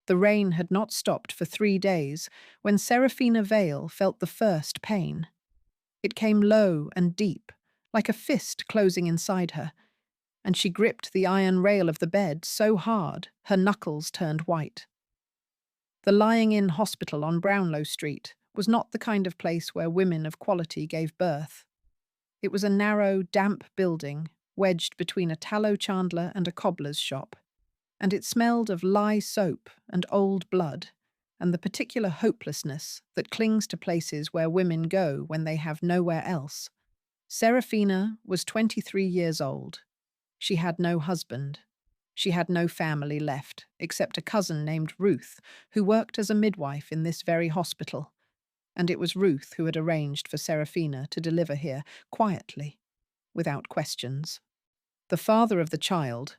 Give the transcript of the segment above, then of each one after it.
The rain had not stopped for 3 days when Seraphina Vale felt the first pain. It came low and deep, like a fist closing inside her, and she gripped the iron rail of the bed so hard her knuckles turned white. The lying-in hospital on Brownlow Street was not the kind of place where women of quality gave birth. It was a narrow, damp building wedged between a tallow chandler and a cobbler's shop, and it smelled of lye soap and old blood, and the particular hopelessness that clings to places where women go when they have nowhere else. Seraphina was 23 years old. She had no husband. She had no family left, except a cousin named Ruth, who worked as a midwife in this very hospital. And it was Ruth who had arranged for Seraphina to deliver here, quietly, without questions. The father of the child,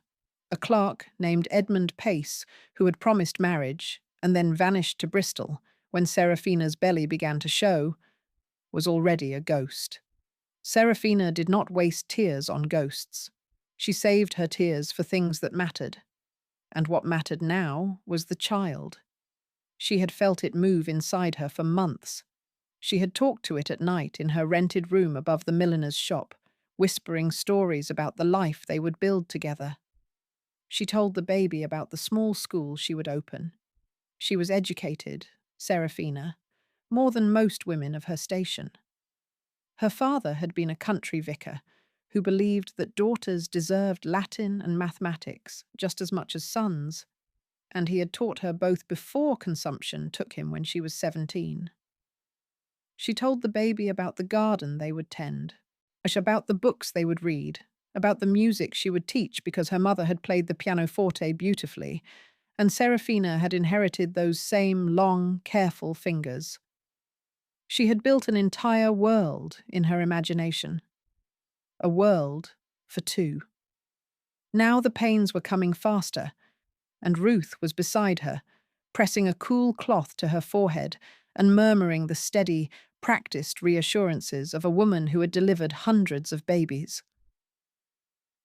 a clerk named Edmund Pace, who had promised marriage and then vanished to Bristol when Seraphina's belly began to show, was already a ghost. Seraphina did not waste tears on ghosts. She saved her tears for things that mattered. And what mattered now was the child. She had felt it move inside her for months. She had talked to it at night in her rented room above the milliner's shop, whispering stories about the life they would build together. She told the baby about the small school she would open. She was educated, Seraphina, more than most women of her station. Her father had been a country vicar who believed that daughters deserved Latin and mathematics just as much as sons, and he had taught her both before consumption took him when she was 17. She told the baby about the garden they would tend, about the books they would read, about the music she would teach because her mother had played the pianoforte beautifully, and Seraphina had inherited those same long, careful fingers. She had built an entire world in her imagination. A world for two. Now the pains were coming faster, and Ruth was beside her, pressing a cool cloth to her forehead and murmuring the steady, practiced reassurances of a woman who had delivered hundreds of babies.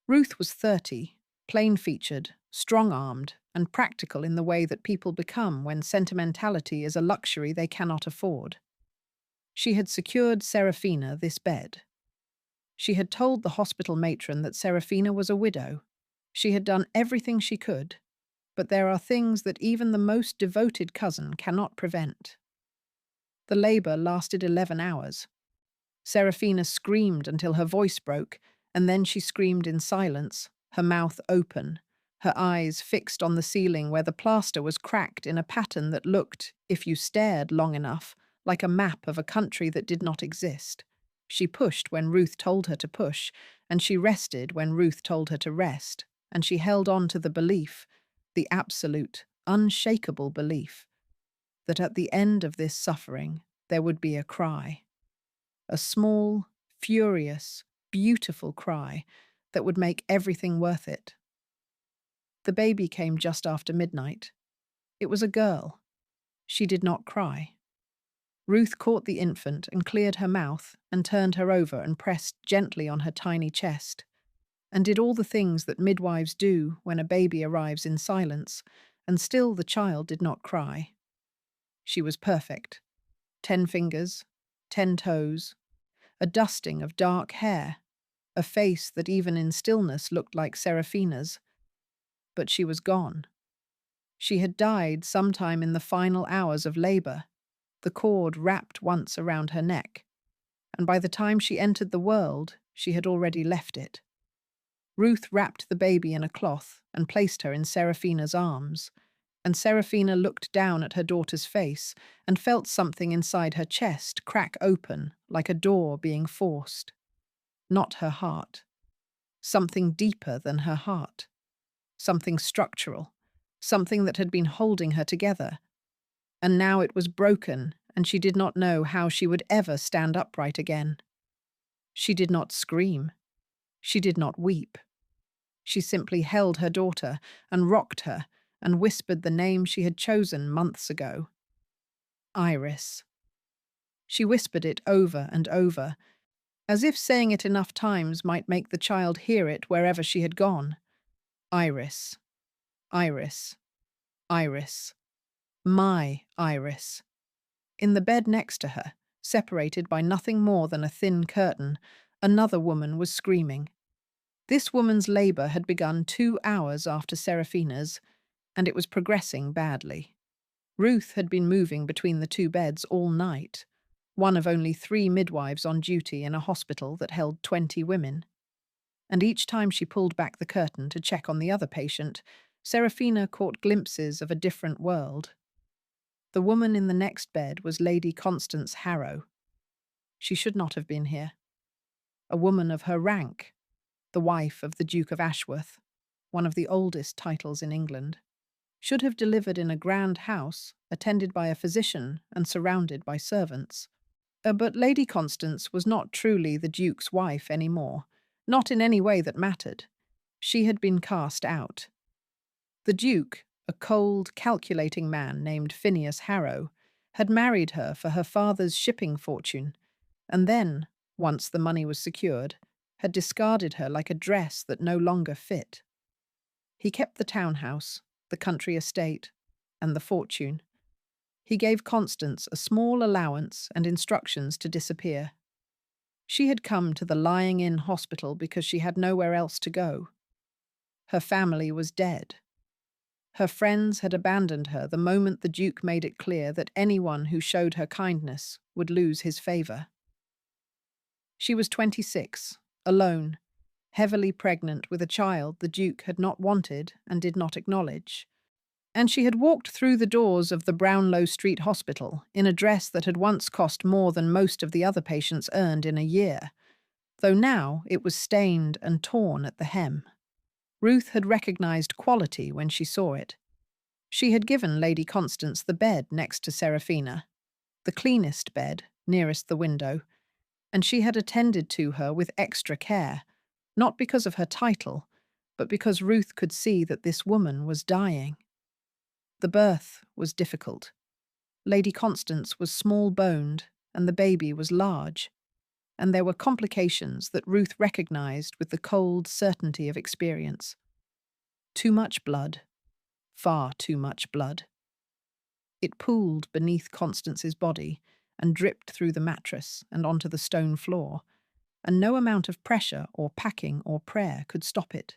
Ruth was 30, plain-featured, strong-armed, and practical in the way that people become when sentimentality is a luxury they cannot afford. She had secured Seraphina this bed. She had told the hospital matron that Seraphina was a widow. She had done everything she could, but there are things that even the most devoted cousin cannot prevent. The labour lasted 11 hours. Seraphina screamed until her voice broke, and then she screamed in silence, her mouth open, her eyes fixed on the ceiling where the plaster was cracked in a pattern that looked, if you stared long enough, like a map of a country that did not exist. She pushed when Ruth told her to push, and she rested when Ruth told her to rest, and she held on to the belief, the absolute, unshakable belief, that at the end of this suffering there would be a cry. A small, furious, beautiful cry that would make everything worth it. The baby came just after midnight. It was a girl. She did not cry. Ruth caught the infant and cleared her mouth and turned her over and pressed gently on her tiny chest, and did all the things that midwives do when a baby arrives in silence, and still the child did not cry. She was perfect. 10 fingers, 10 toes, a dusting of dark hair, a face that even in stillness looked like Seraphina's. But she was gone. She had died sometime in the final hours of labour, the cord wrapped once around her neck, and by the time she entered the world, she had already left it. Ruth wrapped the baby in a cloth and placed her in Seraphina's arms, and Seraphina looked down at her daughter's face and felt something inside her chest crack open like a door being forced. Not her heart. Something deeper than her heart. Something structural. Something that had been holding her together. And now it was broken, and she did not know how she would ever stand upright again. She did not scream. She did not weep. She simply held her daughter and rocked her and whispered the name she had chosen months ago. Iris. She whispered it over and over, as if saying it enough times might make the child hear it wherever she had gone. Iris. Iris. Iris. My Iris. In the bed next to her, separated by nothing more than a thin curtain, another woman was screaming. This woman's labour had begun 2 hours after Seraphina's, and it was progressing badly. Ruth had been moving between the two beds all night, one of only 3 midwives on duty in a hospital that held 20 women. And each time she pulled back the curtain to check on the other patient, Seraphina caught glimpses of a different world. The woman in the next bed was Lady Constance Harrow. She should not have been here. A woman of her rank, the wife of the Duke of Ashworth, one of the oldest titles in England, should have delivered in a grand house, attended by a physician and surrounded by servants. But Lady Constance was not truly the Duke's wife any more, not in any way that mattered. She had been cast out. The Duke, a cold, calculating man named Phineas Harrow, had married her for her father's shipping fortune, and then, once the money was secured, had discarded her like a dress that no longer fit. He kept the townhouse, the country estate, and the fortune. He gave Constance a small allowance and instructions to disappear. She had come to the lying-in hospital because she had nowhere else to go. Her family was dead. Her friends had abandoned her the moment the Duke made it clear that anyone who showed her kindness would lose his favour. She was 26, alone, heavily pregnant with a child the Duke had not wanted and did not acknowledge. And she had walked through the doors of the Brownlow Street hospital in a dress that had once cost more than most of the other patients earned in a year, though now it was stained and torn at the hem. Ruth had recognised quality when she saw it. She had given Lady Constance the bed next to Seraphina, the cleanest bed, nearest the window, and she had attended to her with extra care, not because of her title, but because Ruth could see that this woman was dying. The birth was difficult. Lady Constance was small-boned, and the baby was large, and there were complications that Ruth recognised with the cold certainty of experience. Too much blood. Far too much blood. It pooled beneath Constance's body and dripped through the mattress and onto the stone floor, and no amount of pressure or packing or prayer could stop it.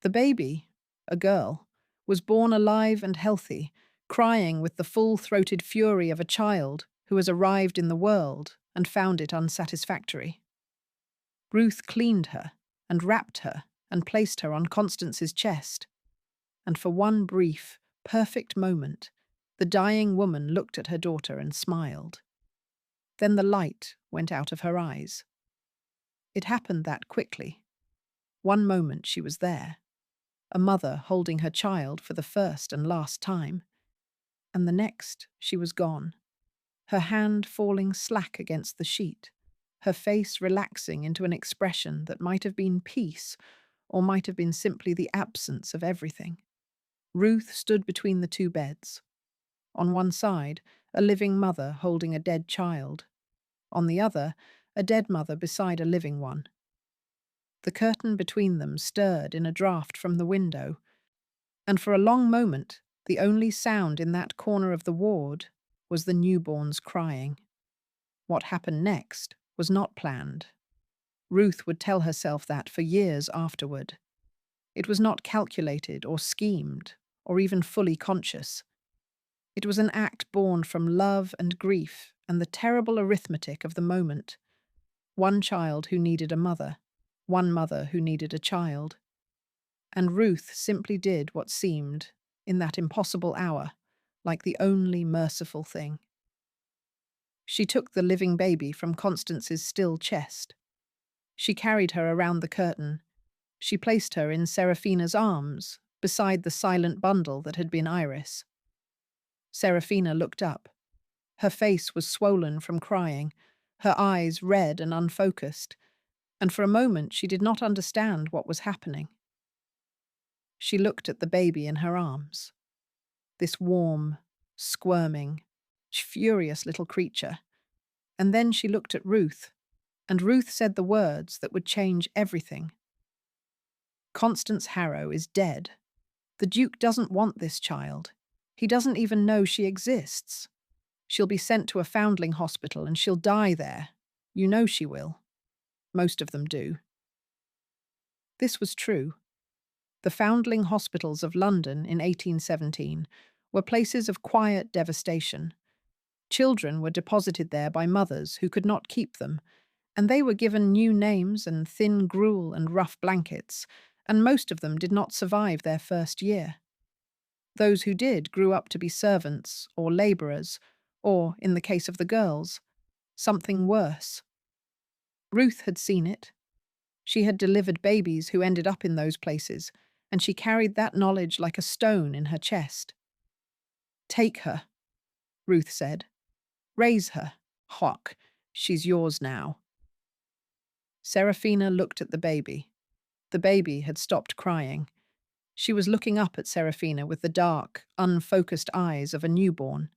The baby, a girl, was born alive and healthy, crying with the full-throated fury of a child who has arrived in the world and found it unsatisfactory. Ruth cleaned her and wrapped her and placed her on Constance's chest, and for one brief, perfect moment, the dying woman looked at her daughter and smiled. Then the light went out of her eyes. It happened that quickly. One moment she was there, a mother holding her child for the first and last time, and the next she was gone, her hand falling slack against the sheet, her face relaxing into an expression that might have been peace or might have been simply the absence of everything. Ruth stood between the two beds. On one side, a living mother holding a dead child. On the other, a dead mother beside a living one. The curtain between them stirred in a draught from the window, and for a long moment, the only sound in that corner of the ward was the newborn's crying. What happened next was not planned. Ruth would tell herself that for years afterward. It was not calculated or schemed, or even fully conscious. It was an act born from love and grief and the terrible arithmetic of the moment. One child who needed a mother, one mother who needed a child. And Ruth simply did what seemed, in that impossible hour, like the only merciful thing. She took the living baby from Constance's still chest. She carried her around the curtain. She placed her in Seraphina's arms, beside the silent bundle that had been Iris. Seraphina looked up. Her face was swollen from crying, her eyes red and unfocused, and for a moment she did not understand what was happening. She looked at the baby in her arms. This warm, squirming, furious little creature. And then she looked at Ruth, and Ruth said the words that would change everything. Constance Harrow is dead. The Duke doesn't want this child. He doesn't even know she exists. She'll be sent to a foundling hospital and she'll die there. You know she will. Most of them do. This was true. The foundling hospitals of London in 1817 were places of quiet devastation. Children were deposited there by mothers who could not keep them, and they were given new names and thin gruel and rough blankets, and most of them did not survive their first year. Those who did grew up to be servants or labourers, or, in the case of the girls, something worse. Ruth had seen it. She had delivered babies who ended up in those places, and she carried that knowledge like a stone in her chest. "Take her," Ruth said. "Raise her. Hock, she's yours now." Seraphina looked at the baby. The baby had stopped crying. She was looking up at Seraphina with the dark, unfocused eyes of a newborn,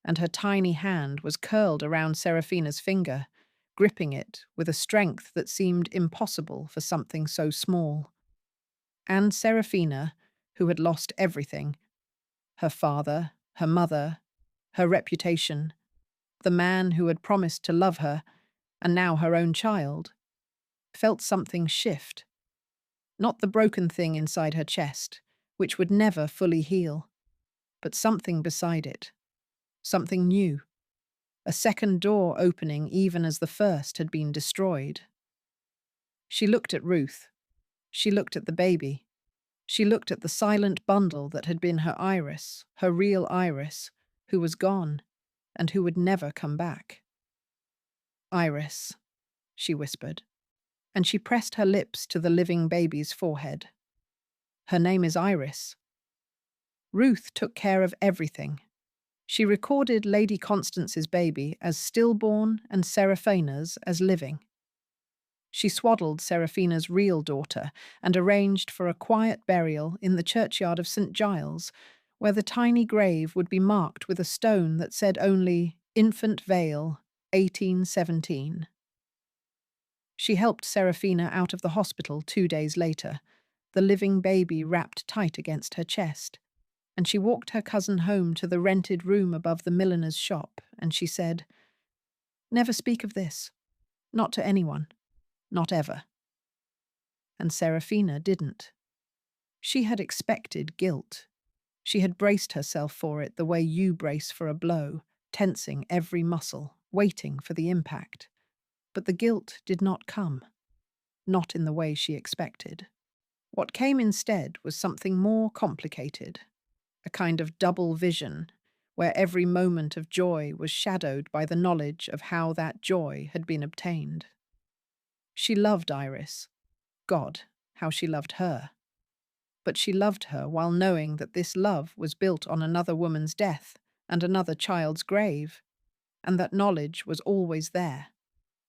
and her tiny hand was curled around Seraphina's finger, gripping it with a strength that seemed impossible for something so small. And Seraphina, who had lost everything, her father, her mother, her reputation, the man who had promised to love her, and now her own child, felt something shift. Not the broken thing inside her chest, which would never fully heal, but something beside it. Something new. A second door opening even as the first had been destroyed. She looked at Ruth. She looked at the baby. She looked at the silent bundle that had been her Iris, her real Iris, who was gone and who would never come back. "Iris," she whispered, and she pressed her lips to the living baby's forehead. "Her name is Iris." Ruth took care of everything. She recorded Lady Constance's baby as stillborn and Seraphina's as living. She swaddled Seraphina's real daughter and arranged for a quiet burial in the churchyard of St. Giles, where the tiny grave would be marked with a stone that said only "Infant Vale, 1817. She helped Seraphina out of the hospital 2 days later, the living baby wrapped tight against her chest, and she walked her cousin home to the rented room above the milliner's shop, and she said, "Never speak of this. Not to anyone. Not ever." And Seraphina didn't. She had expected guilt. She had braced herself for it the way you brace for a blow, tensing every muscle, waiting for the impact. But the guilt did not come. Not in the way she expected. What came instead was something more complicated. A kind of double vision, where every moment of joy was shadowed by the knowledge of how that joy had been obtained. She loved Iris. God, how she loved her. But she loved her while knowing that this love was built on another woman's death and another child's grave, and that knowledge was always there,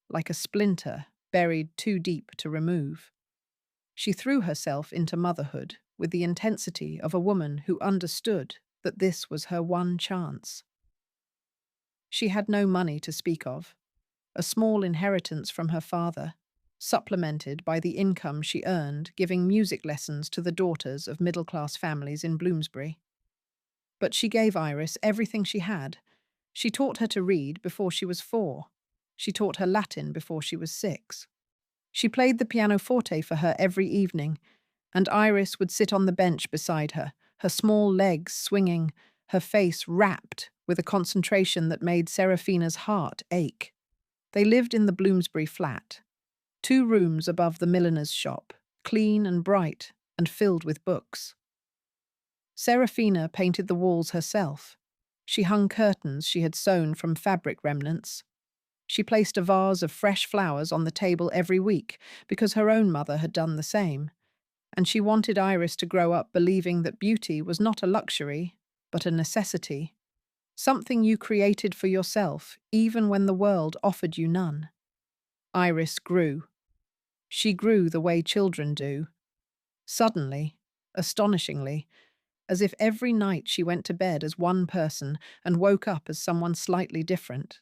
like a splinter buried too deep to remove. She threw herself into motherhood with the intensity of a woman who understood that this was her one chance. She had no money to speak of, a small inheritance from her father, supplemented by the income she earned giving music lessons to the daughters of middle-class families in Bloomsbury. But she gave Iris everything she had. She taught her to read before she was 4. She taught her Latin before she was 6. She played the pianoforte for her every evening, and Iris would sit on the bench beside her, her small legs swinging, her face rapt with a concentration that made Seraphina's heart ache. They lived in the Bloomsbury flat, 2 rooms above the milliner's shop, clean and bright and filled with books. Seraphina painted the walls herself. She hung curtains she had sewn from fabric remnants. She placed a vase of fresh flowers on the table every week because her own mother had done the same, and she wanted Iris to grow up believing that beauty was not a luxury, but a necessity, something you created for yourself even when the world offered you none. Iris grew. She grew the way children do. Suddenly, astonishingly, as if every night she went to bed as one person and woke up as someone slightly different.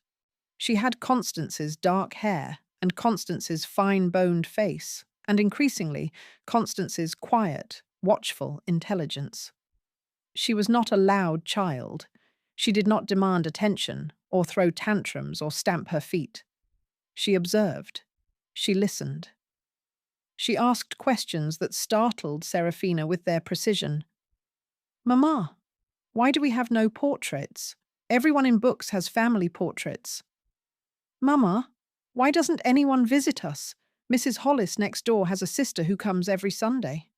She had Constance's dark hair and Constance's fine-boned face, and increasingly, Constance's quiet, watchful intelligence. She was not a loud child. She did not demand attention, or throw tantrums, or stamp her feet. She observed. She listened. She asked questions that startled Seraphina with their precision. "Mama, why do we have no portraits? Everyone in books has family portraits." "Mama, why doesn't anyone visit us? Mrs. Hollis next door has a sister who comes every Sunday."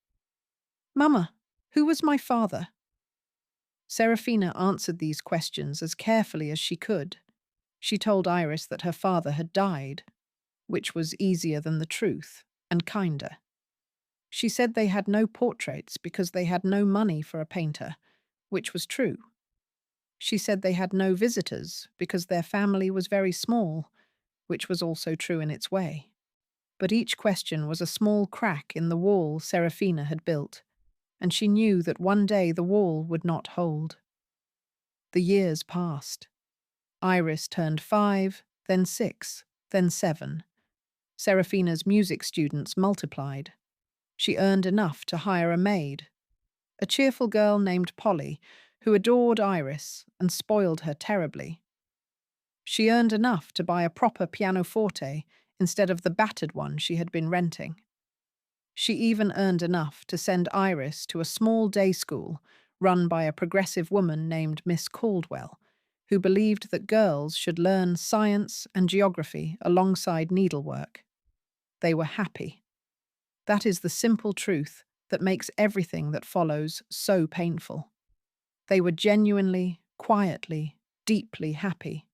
"Mama, who was my father?" Seraphina answered these questions as carefully as she could. She told Iris that her father had died, which was easier than the truth, and kinder. She said they had no portraits because they had no money for a painter, which was true. She said they had no visitors because their family was very small, which was also true in its way. But each question was a small crack in the wall Seraphina had built, and she knew that one day the wall would not hold. The years passed. Iris turned 5, then 6, then 7. Seraphina's music students multiplied. She earned enough to hire a maid, a cheerful girl named Polly, who adored Iris and spoiled her terribly. She earned enough to buy a proper pianoforte instead of the battered one she had been renting. She even earned enough to send Iris to a small day school run by a progressive woman named Miss Caldwell, who believed that girls should learn science and geography alongside needlework. They were happy. That is the simple truth that makes everything that follows so painful. They were genuinely, quietly, deeply happy.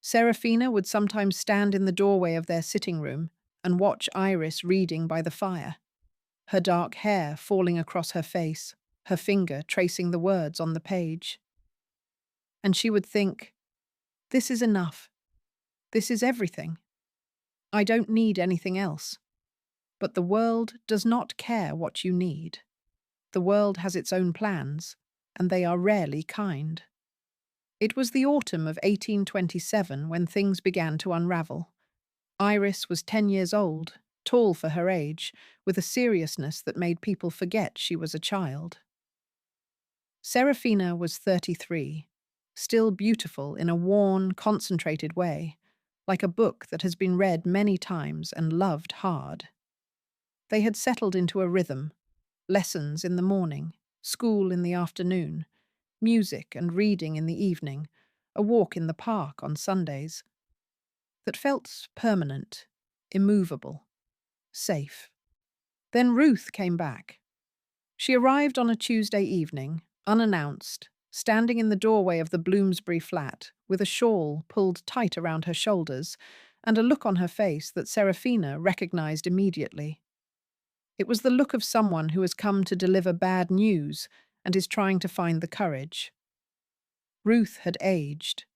Seraphina would sometimes stand in the doorway of their sitting room and watch Iris reading by the fire, her dark hair falling across her face, her finger tracing the words on the page. And she would think, "This is enough. This is everything. I don't need anything else." But the world does not care what you need. The world has its own plans, and they are rarely kind. It was the autumn of 1827 when things began to unravel. Iris was 10 years old, tall for her age, with a seriousness that made people forget she was a child. Seraphina was 33, still beautiful in a worn, concentrated way, like a book that has been read many times and loved hard. They had settled into a rhythm: lessons in the morning, school in the afternoon, music and reading in the evening, a walk in the park on Sundays, that felt permanent, immovable, safe. Then Ruth came back. She arrived on a Tuesday evening, unannounced, standing in the doorway of the Bloomsbury flat, with a shawl pulled tight around her shoulders and a look on her face that Seraphina recognized immediately. It was the look of someone who has come to deliver bad news and is trying to find the courage. Ruth had aged.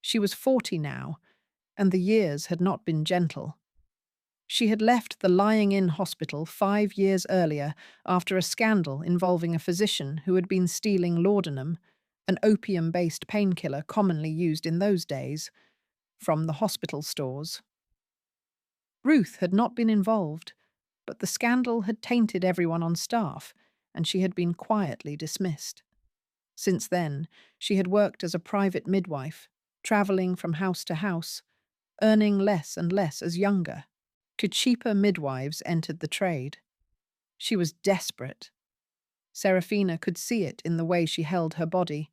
She was 40 now, and the years had not been gentle. She had left the lying-in hospital 5 years earlier after a scandal involving a physician who had been stealing laudanum, an opium-based painkiller commonly used in those days, from the hospital stores. Ruth had not been involved, but the scandal had tainted everyone on staff, and she had been quietly dismissed. Since then, she had worked as a private midwife, travelling from house to house, earning less and less as younger, cheaper midwives entered the trade. She was desperate. Seraphina could see it in the way she held her body,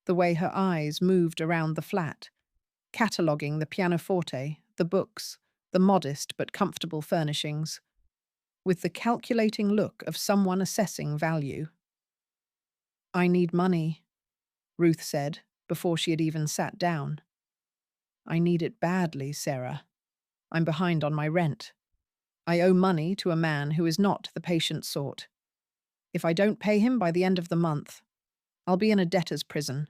the way her eyes moved around the flat, cataloguing the pianoforte, the books, the modest but comfortable furnishings, with the calculating look of someone assessing value. "I need money," Ruth said, before she had even sat down. "I need it badly, Sarah. I'm behind on my rent. I owe money to a man who is not the patient sort. If I don't pay him by the end of the month, I'll be in a debtor's prison."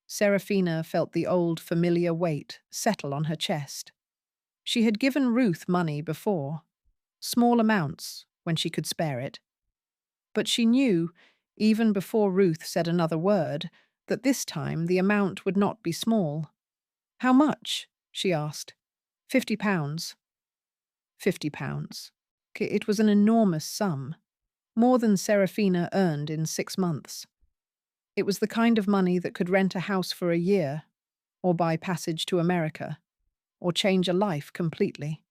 Seraphina felt the old familiar weight settle on her chest. She had given Ruth money before, small amounts when she could spare it. But she knew, even before Ruth said another word, that this time the amount would not be small. "How much?" she asked. £50. £50. It was an enormous sum, more than Seraphina earned in 6 months. It was the kind of money that could rent a house for a year, or buy passage to America, or change a life completely.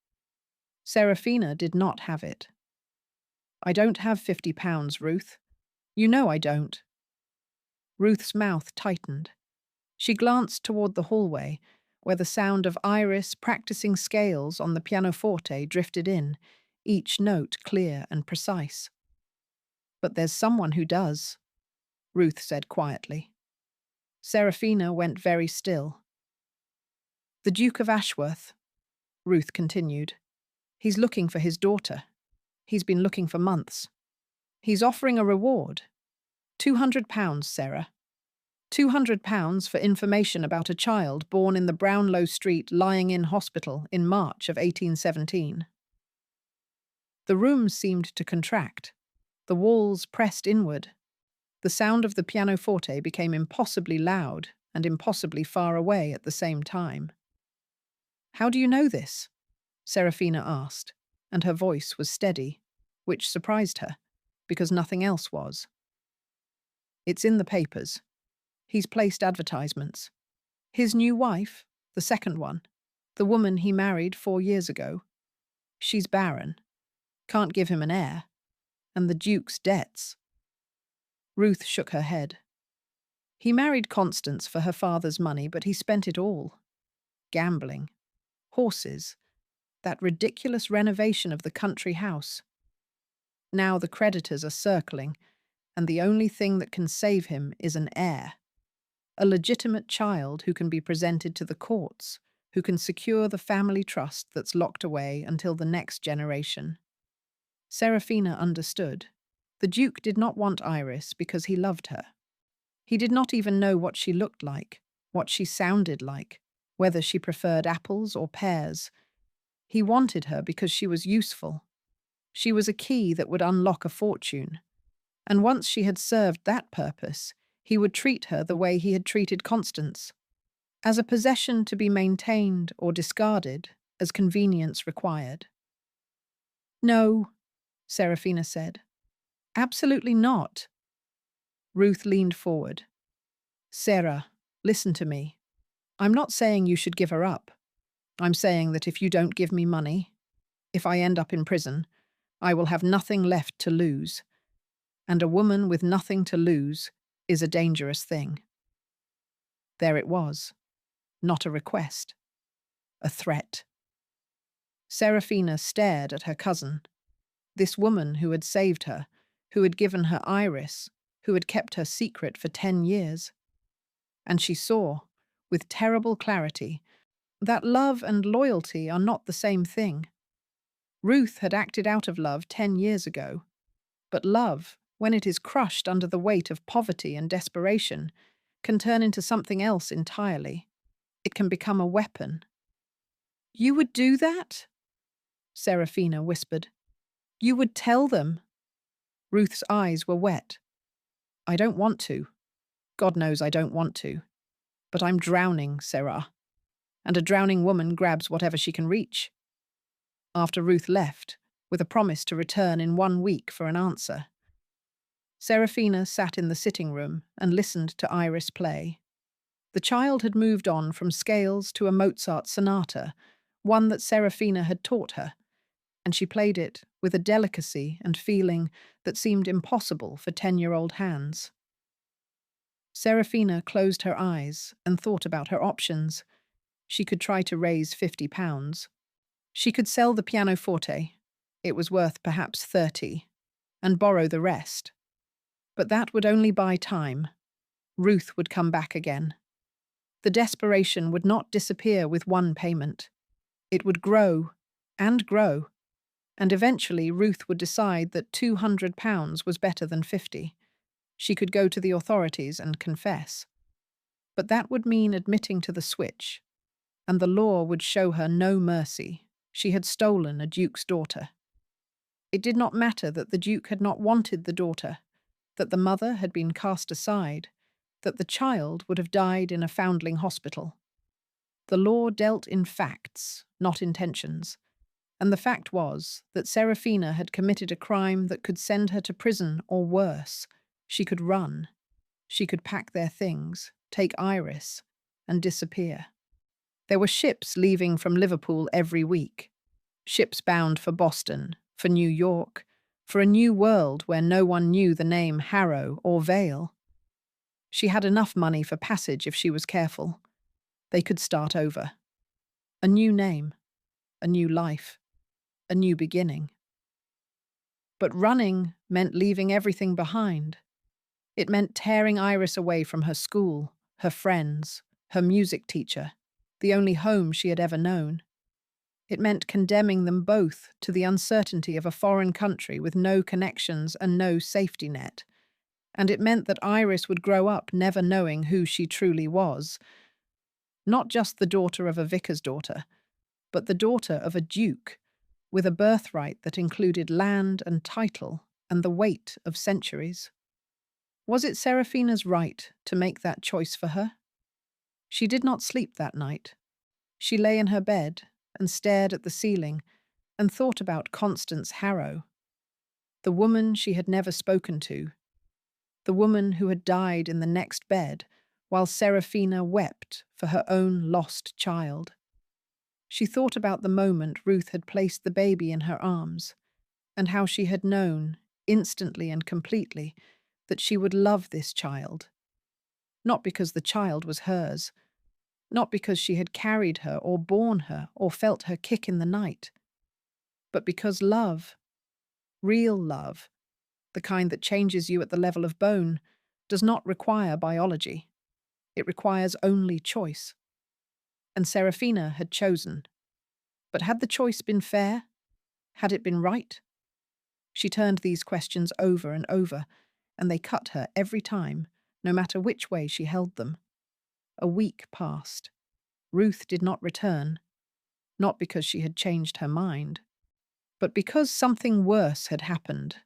Seraphina did not have it. "I don't have £50, Ruth. You know I don't." Ruth's mouth tightened. She glanced toward the hallway, where the sound of Iris practicing scales on the pianoforte drifted in, each note clear and precise. "But there's someone who does," Ruth said quietly. Seraphina went very still. "The Duke of Ashworth," Ruth continued. "He's looking for his daughter. He's been looking for months. He's offering a reward. £200, Sarah. £200 for information about a child born in the Brownlow Street lying-in hospital in March of 1817. The room seemed to contract. The walls pressed inward. The sound of the pianoforte became impossibly loud and impossibly far away at the same time. "How do you know this?" Seraphina asked, and her voice was steady, which surprised her, because nothing else was. "It's in the papers. He's placed advertisements. His new wife, the second one, the woman he married 4 years ago, she's barren, can't give him an heir, and the Duke's debts." Ruth shook her head. "He married Constance for her father's money, but he spent it all. Gambling, horses, that ridiculous renovation of the country house. Now the creditors are circling, and the only thing that can save him is an heir. A legitimate child who can be presented to the courts, who can secure the family trust that's locked away until the next generation." Seraphina understood. The Duke did not want Iris because he loved her. He did not even know what she looked like, what she sounded like, whether she preferred apples or pears. He wanted her because she was useful. She was a key that would unlock a fortune. And once she had served that purpose, he would treat her the way he had treated Constance, as a possession to be maintained or discarded as convenience required. "No," Seraphina said. "Absolutely not." Ruth leaned forward. "Sarah, listen to me. I'm not saying you should give her up. I'm saying that if you don't give me money, if I end up in prison, I will have nothing left to lose. And a woman with nothing to lose is a dangerous thing." There it was. Not a request. A threat. Seraphina stared at her cousin. This woman who had saved her, who had given her Iris, who had kept her secret for 10 years. And she saw, with terrible clarity, that love and loyalty are not the same thing. Ruth had acted out of love 10 years ago. But love, when it is crushed under the weight of poverty and desperation, can turn into something else entirely. It can become a weapon. "You would do that?" Seraphina whispered. "You would tell them?" Ruth's eyes were wet. "I don't want to. God knows I don't want to. But I'm drowning, Sarah. And a drowning woman grabs whatever she can reach." After Ruth left, with a promise to return in 1 week for an answer, Seraphina sat in the sitting room and listened to Iris play. The child had moved on from scales to a Mozart sonata, one that Seraphina had taught her, and she played it with a delicacy and feeling that seemed impossible for 10-year-old hands. Seraphina closed her eyes and thought about her options. She could try to raise £50. She could sell the pianoforte. It was worth perhaps 30, and borrow the rest. But that would only buy time. Ruth would come back again. The desperation would not disappear with one payment. It would grow and grow, and eventually Ruth would decide that £200 was better than 50. She could go to the authorities and confess. But that would mean admitting to the switch, and the law would show her no mercy. She had stolen a duke's daughter. It did not matter that the duke had not wanted the daughter, that the mother had been cast aside, that the child would have died in a foundling hospital. The law dealt in facts, not intentions, and the fact was that Seraphina had committed a crime that could send her to prison or worse. She could run. She could pack their things, take Iris, and disappear. There were ships leaving from Liverpool every week, ships bound for Boston, for New York, for a new world where no one knew the name Harrow or Vale. She had enough money for passage if she was careful. They could start over. A new name, a new life, a new beginning. But running meant leaving everything behind. It meant tearing Iris away from her school, her friends, her music teacher, the only home she had ever known. It meant condemning them both to the uncertainty of a foreign country with no connections and no safety net. And it meant that Iris would grow up never knowing who she truly was. Not just the daughter of a vicar's daughter, but the daughter of a duke, with a birthright that included land and title and the weight of centuries. Was it Seraphina's right to make that choice for her? She did not sleep that night. She lay in her bed and stared at the ceiling and thought about Constance Harrow, the woman she had never spoken to, the woman who had died in the next bed while Seraphina wept for her own lost child. She thought about the moment Ruth had placed the baby in her arms and how she had known, instantly and completely, that she would love this child. Not because the child was hers, not because she had carried her or borne her or felt her kick in the night, but because love, real love, the kind that changes you at the level of bone, does not require biology. It requires only choice. And Seraphina had chosen. But had the choice been fair? Had it been right? She turned these questions over and over, and they cut her every time, no matter which way she held them. A week passed. Ruth did not return, not because she had changed her mind, but because something worse had happened.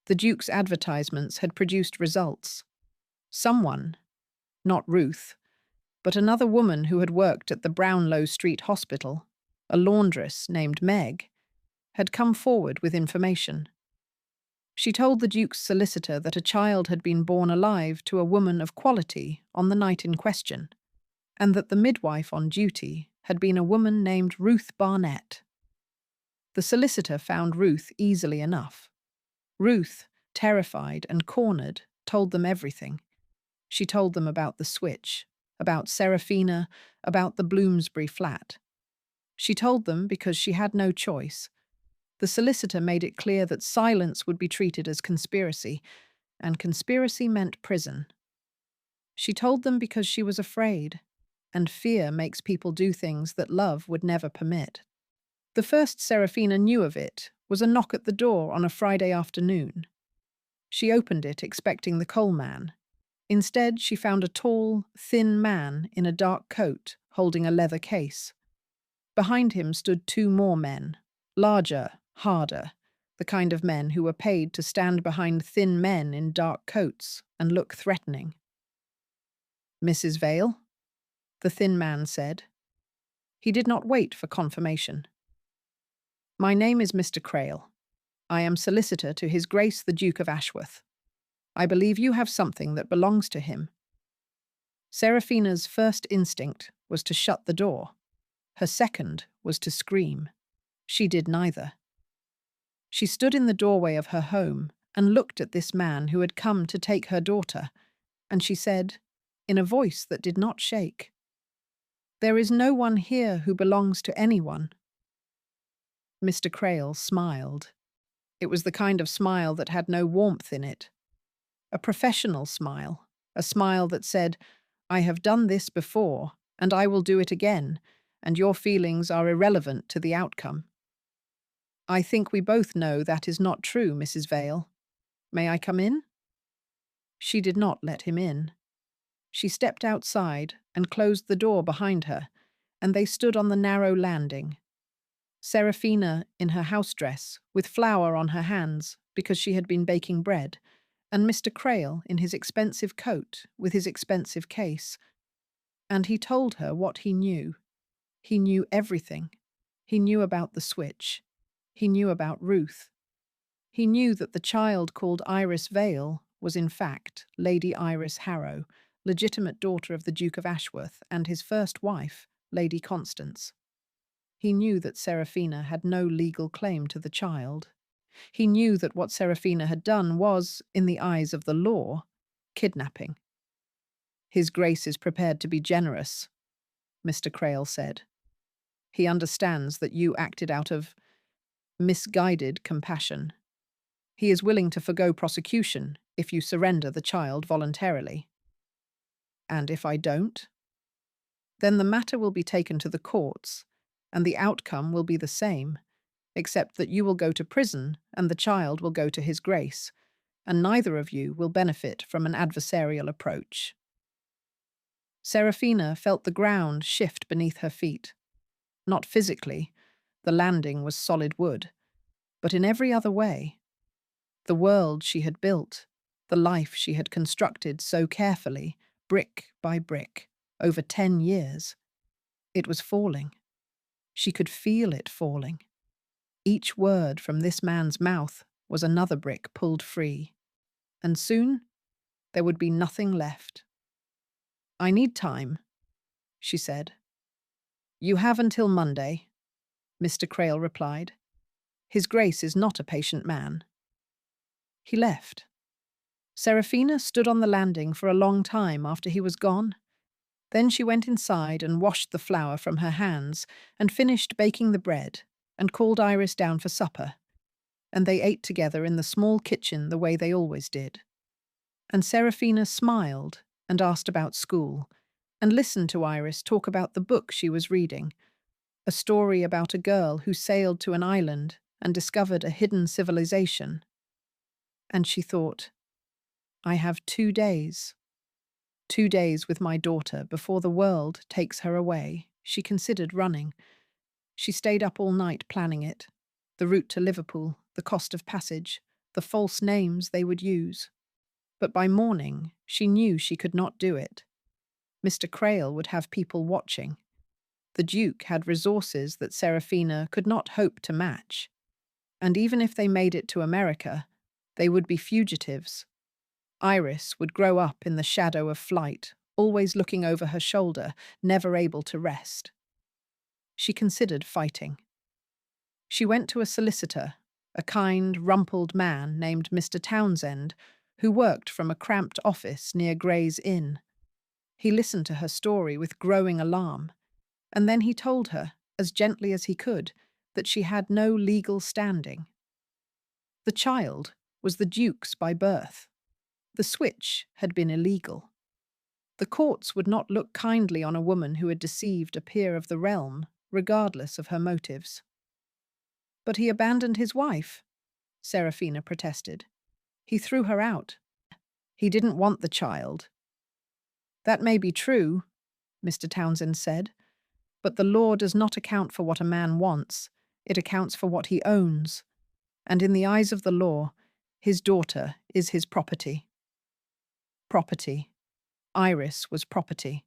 The Duke's advertisements had produced results. Someone, not Ruth, but another woman who had worked at the Brownlow Street hospital, a laundress named Meg, had come forward with information. She told the Duke's solicitor that a child had been born alive to a woman of quality on the night in question, and that the midwife on duty had been a woman named Ruth Barnett. The solicitor found Ruth easily enough. Ruth, terrified and cornered, told them everything. She told them about the switch, about Seraphina, about the Bloomsbury flat. She told them because she had no choice. The solicitor made it clear that silence would be treated as conspiracy, and conspiracy meant prison. She told them because she was afraid, and fear makes people do things that love would never permit. The first Seraphina knew of it was a knock at the door on a Friday afternoon. She opened it expecting the coal man. Instead, she found a tall, thin man in a dark coat holding a leather case. Behind him stood two more men, larger, harder, the kind of men who were paid to stand behind thin men in dark coats and look threatening. "Mrs. Vale?" the thin man said. He did not wait for confirmation. "My name is Mr. Crail. I am solicitor to His Grace the Duke of Ashworth. I believe you have something that belongs to him." Seraphina's first instinct was to shut the door. Her second was to scream. She did neither. She stood in the doorway of her home and looked at this man who had come to take her daughter, and she said, in a voice that did not shake, "There is no one here who belongs to anyone." Mr. Crail smiled. It was the kind of smile that had no warmth in it. A professional smile, a smile that said, "I have done this before, and I will do it again, and your feelings are irrelevant to the outcome." "I think we both know that is not true, Mrs. Vale. May I come in?" She did not let him in. She stepped outside and closed the door behind her, and they stood on the narrow landing. Seraphina in her house dress, with flour on her hands because she had been baking bread, and Mr. Crail in his expensive coat with his expensive case. And he told her what he knew. He knew everything. He knew about the switch. He knew about Ruth. He knew that the child called Iris Vale was in fact Lady Iris Harrow, legitimate daughter of the Duke of Ashworth, and his first wife, Lady Constance. He knew that Seraphina had no legal claim to the child. He knew that what Seraphina had done was, in the eyes of the law, kidnapping. "His Grace is prepared to be generous," Mr. Crail said. "He understands that you acted out of misguided compassion. He is willing to forgo prosecution if you surrender the child voluntarily." "And if I don't?" "Then the matter will be taken to the courts, and the outcome will be the same, except that you will go to prison and the child will go to His Grace, and neither of you will benefit from an adversarial approach." Seraphina felt the ground shift beneath her feet. Not physically, the landing was solid wood, but in every other way. The world she had built, the life she had constructed so carefully, brick by brick, over 10 years, it was falling. She could feel it falling. Each word from this man's mouth was another brick pulled free, and soon there would be nothing left. "I need time," she said. "You have until Monday," Mr. Crail replied. "His Grace is not a patient man." He left. Seraphina stood on the landing for a long time after he was gone. Then she went inside and washed the flour from her hands and finished baking the bread and called Iris down for supper, and they ate together in the small kitchen the way they always did. And Seraphina smiled and asked about school, and listened to Iris talk about the book she was reading, a story about a girl who sailed to an island and discovered a hidden civilization. And she thought, "I have 2 days. 2 days with my daughter before the world takes her away." She considered running. She stayed up all night planning it, the route to Liverpool, the cost of passage, the false names they would use. But by morning, she knew she could not do it. Mr. Crail would have people watching. The Duke had resources that Seraphina could not hope to match. And even if they made it to America, they would be fugitives. Iris would grow up in the shadow of flight, always looking over her shoulder, never able to rest. She considered fighting. She went to a solicitor, a kind, rumpled man named Mr. Townsend, who worked from a cramped office near Gray's Inn. He listened to her story with growing alarm, and then he told her, as gently as he could, that she had no legal standing. The child was the Duke's by birth. The switch had been illegal. The courts would not look kindly on a woman who had deceived a peer of the realm, regardless of her motives. "But he abandoned his wife," Seraphina protested. "He threw her out. He didn't want the child." "That may be true," Mr. Townsend said, "but the law does not account for what a man wants. It accounts for what he owns. And in the eyes of the law, his daughter is his property." Property. Iris was property.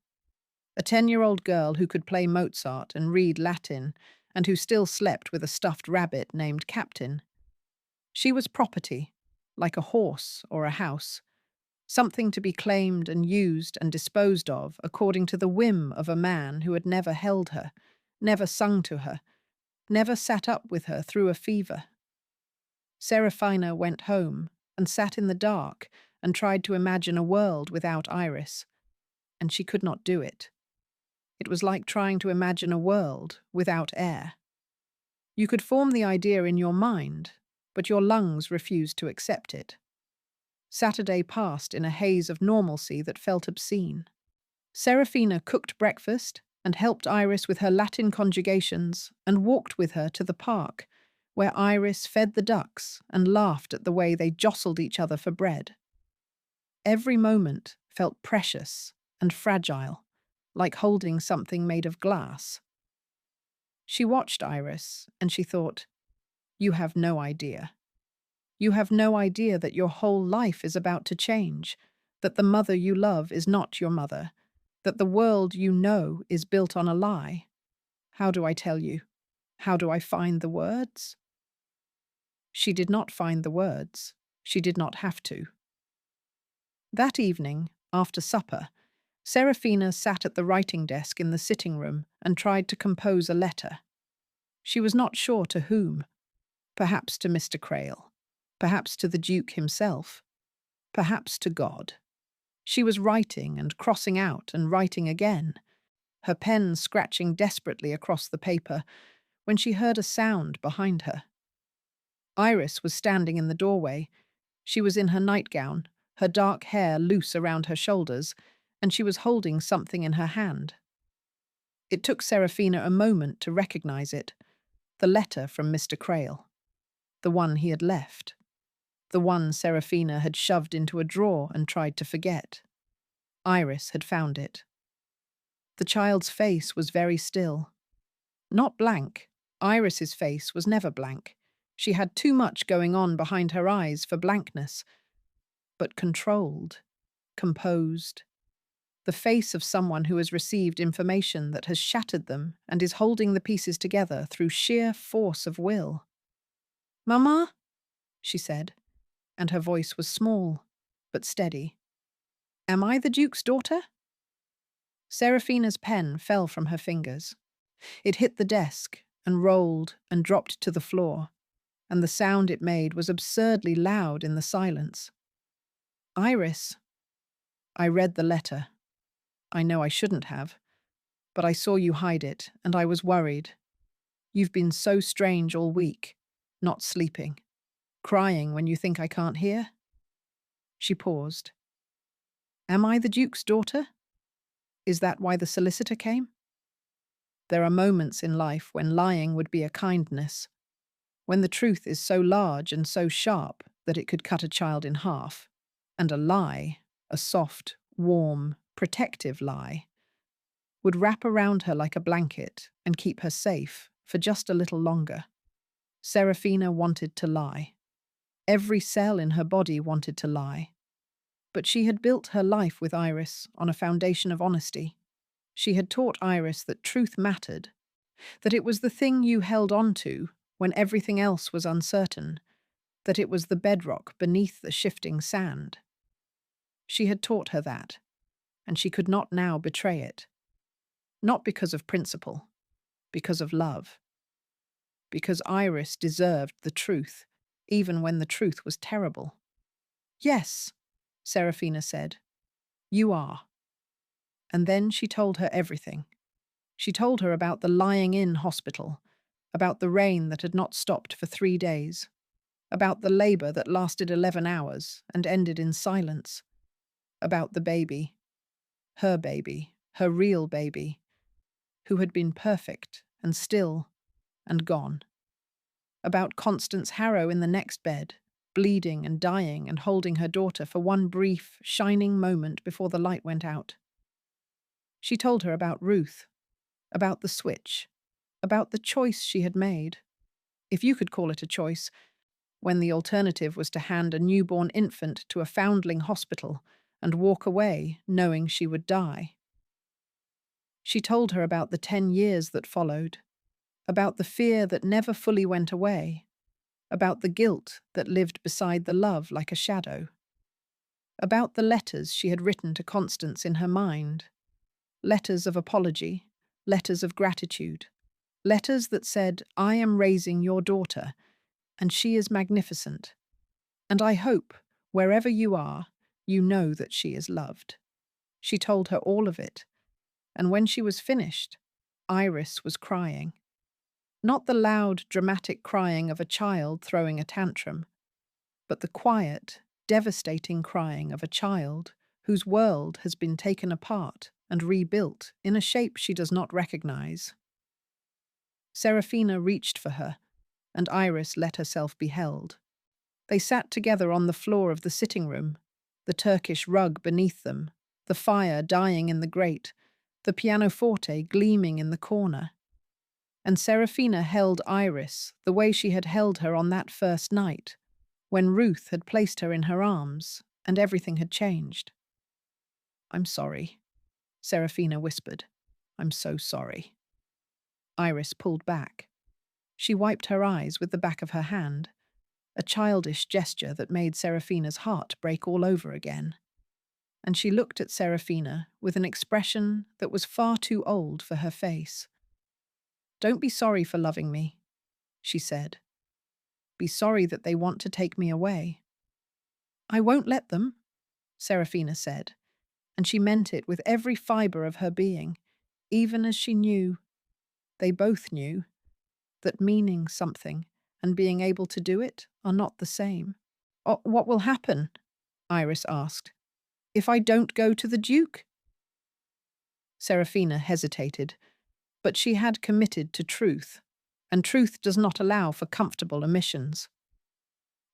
A 10-year-old girl who could play Mozart and read Latin, and who still slept with a stuffed rabbit named Captain. She was property, like a horse or a house, something to be claimed and used and disposed of according to the whim of a man who had never held her, never sung to her, never sat up with her through a fever. Seraphina went home and sat in the dark and tried to imagine a world without Iris, and she could not do it. It was like trying to imagine a world without air. You could form the idea in your mind, but your lungs refused to accept it. Saturday passed in a haze of normalcy that felt obscene. Seraphina cooked breakfast and helped Iris with her Latin conjugations and walked with her to the park, where Iris fed the ducks and laughed at the way they jostled each other for bread. Every moment felt precious and fragile, like holding something made of glass. She watched Iris, and she thought, "You have no idea. You have no idea that your whole life is about to change, that the mother you love is not your mother, that the world you know is built on a lie. How do I tell you? How do I find the words?" She did not find the words. She did not have to. That evening, after supper, Seraphina sat at the writing desk in the sitting room and tried to compose a letter. She was not sure to whom. Perhaps to Mr. Crail. Perhaps to the Duke himself. Perhaps to God. She was writing and crossing out and writing again, her pen scratching desperately across the paper, when she heard a sound behind her. Iris was standing in the doorway. She was in her nightgown, her dark hair loose around her shoulders, and she was holding something in her hand. It took Seraphina a moment to recognize it. The letter from Mr. Crail. The one he had left. The one Seraphina had shoved into a drawer and tried to forget. Iris had found it. The child's face was very still. Not blank. Iris's face was never blank. She had too much going on behind her eyes for blankness. But controlled, composed. The face of someone who has received information that has shattered them and is holding the pieces together through sheer force of will. "Mama?" she said, and her voice was small, but steady. "Am I the Duke's daughter?" Seraphina's pen fell from her fingers. It hit the desk and rolled and dropped to the floor, and the sound it made was absurdly loud in the silence. "Iris, I read the letter. I know I shouldn't have, but I saw you hide it, and I was worried. You've been so strange all week, not sleeping, crying when you think I can't hear." She paused. "Am I the Duke's daughter? Is that why the solicitor came?" There are moments in life when lying would be a kindness, when the truth is so large and so sharp that it could cut a child in half, and a lie, a soft, warm, protective lie, would wrap around her like a blanket and keep her safe for just a little longer. Seraphina wanted to lie. Every cell in her body wanted to lie. But she had built her life with Iris on a foundation of honesty. She had taught Iris that truth mattered, that it was the thing you held on to when everything else was uncertain, that it was the bedrock beneath the shifting sand. She had taught her that, and she could not now betray it. Not because of principle, because of love. Because Iris deserved the truth, even when the truth was terrible. "Yes," Seraphina said, "you are." And then she told her everything. She told her about the lying-in hospital, about the rain that had not stopped for 3 days, about the labour that lasted 11 hours and ended in silence, about the baby, her real baby, who had been perfect and still and gone, about Constance Harrow in the next bed, bleeding and dying and holding her daughter for one brief, shining moment before the light went out. She told her about Ruth, about the switch, about the choice she had made, if you could call it a choice, when the alternative was to hand a newborn infant to a foundling hospital and walk away knowing she would die. She told her about the 10 years that followed, about the fear that never fully went away, about the guilt that lived beside the love like a shadow, about the letters she had written to Constance in her mind, letters of apology, letters of gratitude, letters that said, "I am raising your daughter, and she is magnificent, and I hope, wherever you are, you know that she is loved." She told her all of it, and when she was finished, Iris was crying. Not the loud, dramatic crying of a child throwing a tantrum, but the quiet, devastating crying of a child whose world has been taken apart and rebuilt in a shape she does not recognize. Seraphina reached for her, and Iris let herself be held. They sat together on the floor of the sitting room, the Turkish rug beneath them, the fire dying in the grate, the pianoforte gleaming in the corner. And Seraphina held Iris the way she had held her on that first night, when Ruth had placed her in her arms and everything had changed. "I'm sorry," Seraphina whispered. "I'm so sorry." Iris pulled back. She wiped her eyes with the back of her hand, a childish gesture that made Seraphina's heart break all over again. and she looked at Seraphina with an expression that was far too old for her face. "Don't be sorry for loving me," she said. "Be sorry that they want to take me away." "I won't let them," Seraphina said, and she meant it with every fibre of her being, even as she knew, they both knew, that meaning something and being able to do it are not the same. "What will happen?" Iris asked. "If I don't go to the Duke?" Seraphina hesitated, but she had committed to truth, and truth does not allow for comfortable omissions.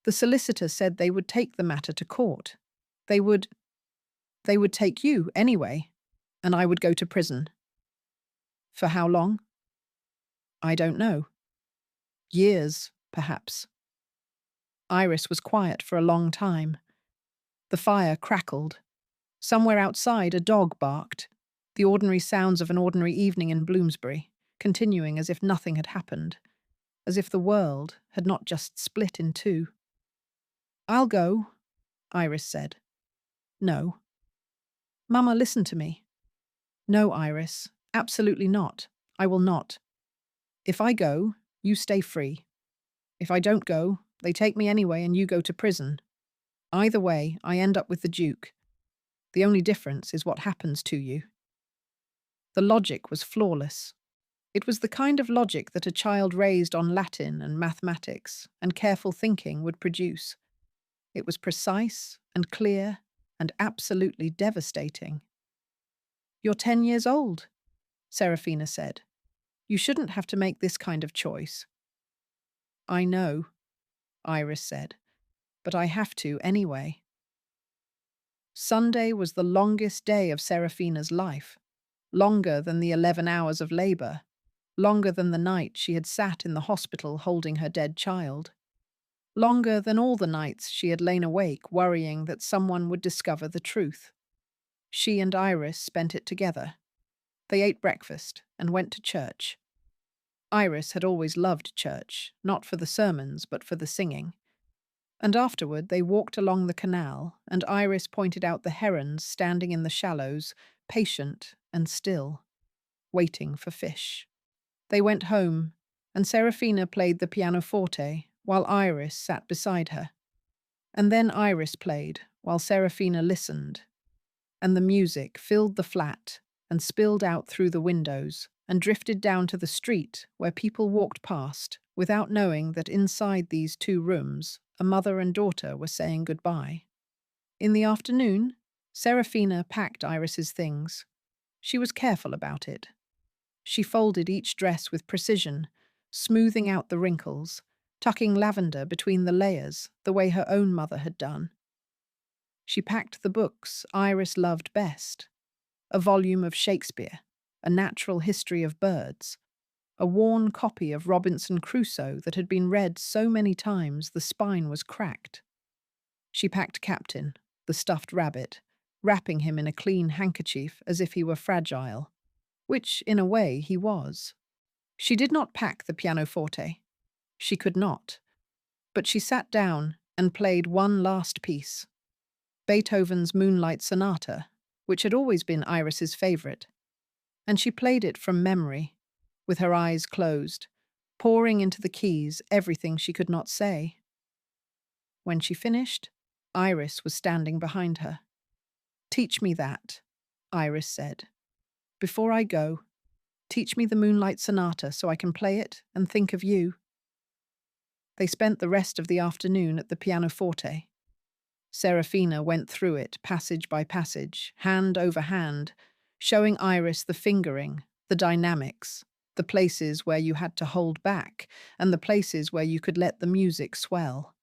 The solicitor said they would take the matter to court. They would take you anyway, and I would go to prison. For how long? I don't know. Years, perhaps. Iris was quiet for a long time. The fire crackled. Somewhere outside, a dog barked, the ordinary sounds of an ordinary evening in Bloomsbury, continuing as if nothing had happened, as if the world had not just split in two. "I'll go," Iris said. "No." "Mama, listen to me." "No, Iris, absolutely not. I will not. If I go, you stay free. If I don't go, they take me anyway and you go to prison. Either way, I end up with the Duke. The only difference is what happens to you." The logic was flawless. It was the kind of logic that a child raised on Latin and mathematics and careful thinking would produce. It was precise and clear and absolutely devastating. "You're 10 years old," Seraphina said. "You shouldn't have to make this kind of choice." "I know," Iris said, "but I have to anyway." Sunday was the longest day of Seraphina's life, longer than the 11 hours of labour, longer than the night she had sat in the hospital holding her dead child, longer than all the nights she had lain awake worrying that someone would discover the truth. She and Iris spent it together. They ate breakfast and went to church. Iris had always loved church, not for the sermons but for the singing. And afterward they walked along the canal, and Iris pointed out the herons standing in the shallows, patient and still, waiting for fish. They went home, and Seraphina played the pianoforte while Iris sat beside her. And then Iris played while Seraphina listened, and the music filled the flat and spilled out through the windows and drifted down to the street where people walked past without knowing that inside these two rooms a mother and daughter were saying goodbye. In the afternoon, Seraphina packed Iris's things. She was careful about it. She folded each dress with precision, smoothing out the wrinkles, tucking lavender between the layers the way her own mother had done. She packed the books Iris loved best: a volume of Shakespeare, a natural history of birds, a worn copy of Robinson Crusoe that had been read so many times the spine was cracked. She packed Captain, the stuffed rabbit, wrapping him in a clean handkerchief as if he were fragile, which, in a way, he was. She did not pack the pianoforte. She could not. But she sat down and played one last piece, Beethoven's Moonlight Sonata, which had always been Iris's favourite, and she played it from memory, with her eyes closed, pouring into the keys everything she could not say. When she finished, Iris was standing behind her. "Teach me that," Iris said. "Before I go, teach me the Moonlight Sonata so I can play it and think of you." They spent the rest of the afternoon at the pianoforte. Seraphina went through it passage by passage, hand over hand, showing Iris the fingering, the dynamics, the places where you had to hold back, and the places where you could let the music swell.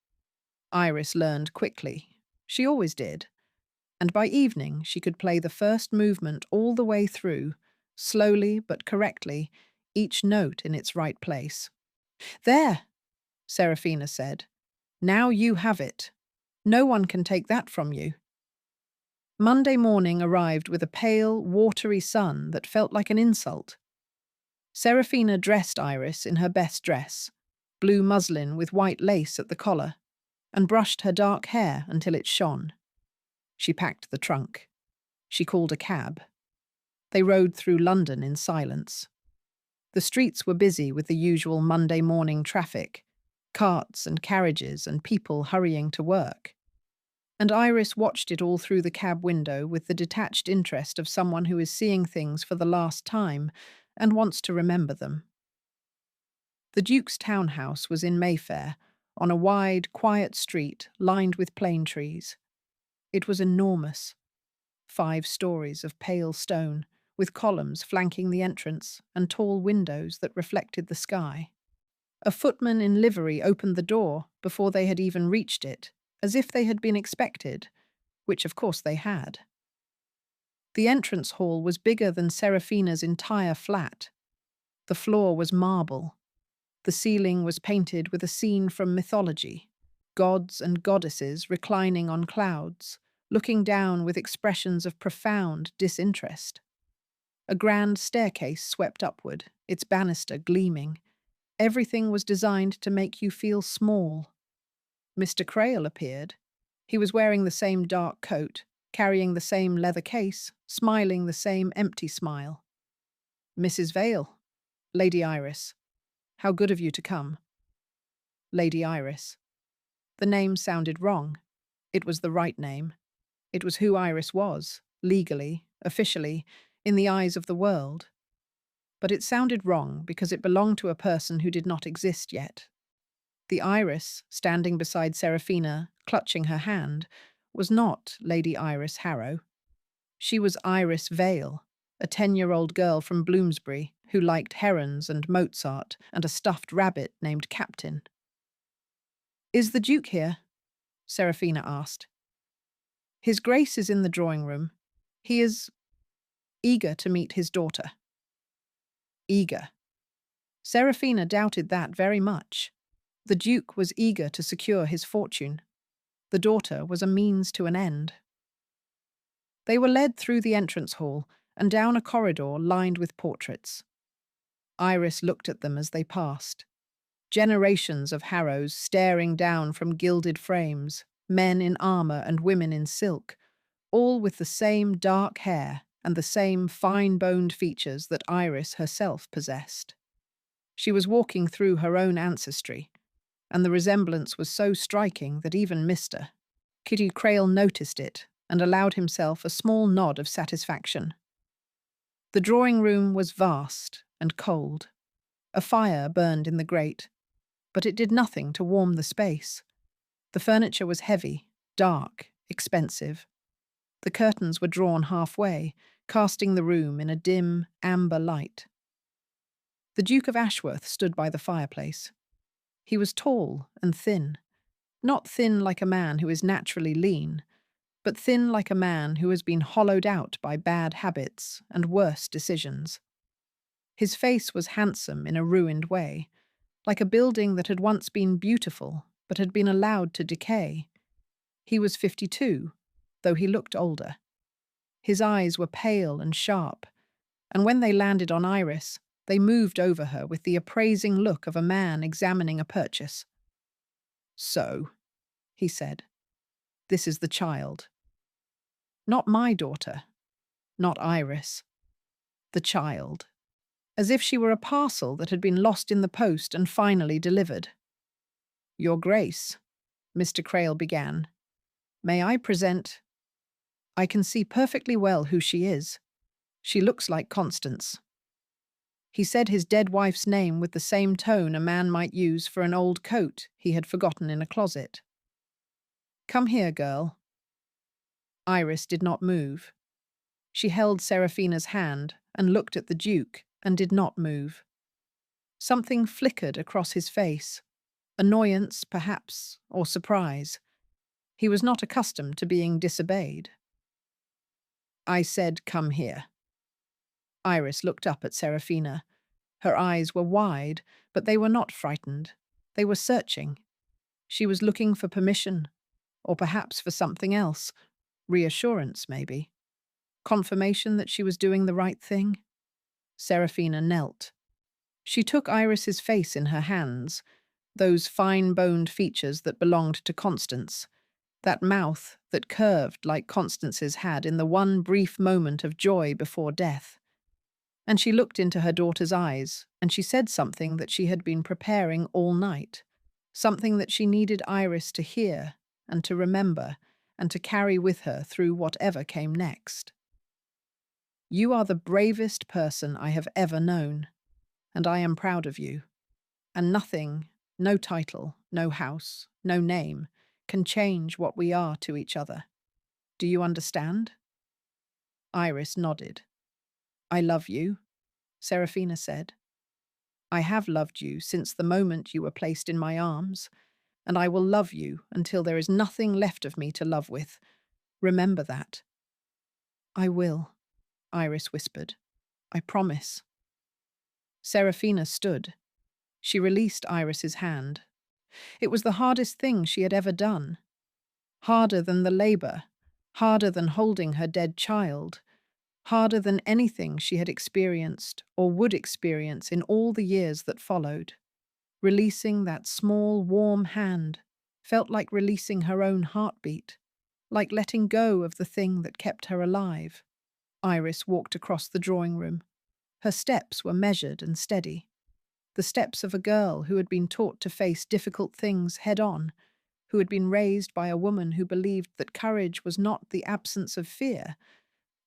Iris learned quickly. She always did. And by evening she could play the first movement all the way through, slowly but correctly, each note in its right place. "There," Seraphina said. "Now you have it. No one can take that from you." Monday morning arrived with a pale, watery sun that felt like an insult. Seraphina dressed Iris in her best dress, blue muslin with white lace at the collar, and brushed her dark hair until it shone. She packed the trunk. She called a cab. They rode through London in silence. The streets were busy with the usual Monday morning traffic, carts and carriages and people hurrying to work. And Iris watched it all through the cab window with the detached interest of someone who is seeing things for the last time and wants to remember them. The Duke's townhouse was in Mayfair, on a wide, quiet street lined with plane trees. It was enormous. 5 stories of pale stone, with columns flanking the entrance and tall windows that reflected the sky. A footman in livery opened the door before they had even reached it, as if they had been expected, which of course they had. The entrance hall was bigger than Seraphina's entire flat. The floor was marble. The ceiling was painted with a scene from mythology, gods and goddesses reclining on clouds, looking down with expressions of profound disinterest. A grand staircase swept upward, its banister gleaming. Everything was designed to make you feel small. Mr. Crail appeared. He was wearing the same dark coat, carrying the same leather case, smiling the same empty smile. "Mrs. Vale, Lady Iris. How good of you to come." Lady Iris. The name sounded wrong. It was the right name. It was who Iris was, legally, officially, in the eyes of the world. But it sounded wrong because it belonged to a person who did not exist yet. The Iris, standing beside Seraphina, clutching her hand, was not Lady Iris Harrow. She was Iris Vale, a 10-year-old girl from Bloomsbury who liked herons and Mozart and a stuffed rabbit named Captain. "Is the Duke here?" Seraphina asked. "His Grace is in the drawing room. He is eager to meet his daughter." Eager. Seraphina doubted that very much. The Duke was eager to secure his fortune. The daughter was a means to an end. They were led through the entrance hall and down a corridor lined with portraits. Iris looked at them as they passed. Generations of Harrows staring down from gilded frames, men in armour and women in silk, all with the same dark hair and the same fine-boned features that Iris herself possessed. She was walking through her own ancestry, and the resemblance was so striking that even Mr. Kitty Crail noticed it and allowed himself a small nod of satisfaction. The drawing room was vast and cold. A fire burned in the grate, but it did nothing to warm the space. The furniture was heavy, dark, expensive. The curtains were drawn halfway, casting the room in a dim, amber light. The Duke of Ashworth stood by the fireplace. He was tall and thin, not thin like a man who is naturally lean, but thin like a man who has been hollowed out by bad habits and worse decisions. His face was handsome in a ruined way, like a building that had once been beautiful but had been allowed to decay. He was 52, though he looked older. His eyes were pale and sharp, and when they landed on Iris, they moved over her with the appraising look of a man examining a purchase. "So," he said, "this is the child. Not my daughter, not Iris. The child. As if she were a parcel that had been lost in the post and finally delivered." "Your Grace," Mr. Crail began, "may I present—" "I can see perfectly well who she is. She looks like Constance." He said his dead wife's name with the same tone a man might use for an old coat he had forgotten in a closet. "Come here, girl." Iris did not move. She held Seraphina's hand and looked at the Duke and did not move. Something flickered across his face. Annoyance, perhaps, or surprise. He was not accustomed to being disobeyed. "I said, come here." Iris looked up at Seraphina. Her eyes were wide, but they were not frightened. They were searching. She was looking for permission, or perhaps for something else. Reassurance, maybe. Confirmation that she was doing the right thing. Seraphina knelt. She took Iris's face in her hands, those fine-boned features that belonged to Constance. That mouth that curved like Constance's had in the one brief moment of joy before death. And she looked into her daughter's eyes, and she said something that she had been preparing all night, something that she needed Iris to hear and to remember and to carry with her through whatever came next. You are the bravest person I have ever known, and I am proud of you. And nothing, no title, no house, no name, can change what we are to each other. Do you understand? Iris nodded. I love you, Seraphina said. I have loved you since the moment you were placed in my arms, and I will love you until there is nothing left of me to love with. Remember that. I will, Iris whispered. I promise. Seraphina stood. She released Iris's hand. It was the hardest thing she had ever done. Harder than the labor, harder than holding her dead child, harder than anything she had experienced or would experience in all the years that followed. Releasing that small, warm hand felt like releasing her own heartbeat, like letting go of the thing that kept her alive. Iris walked across the drawing room. Her steps were measured and steady. The steps of a girl who had been taught to face difficult things head-on, who had been raised by a woman who believed that courage was not the absence of fear,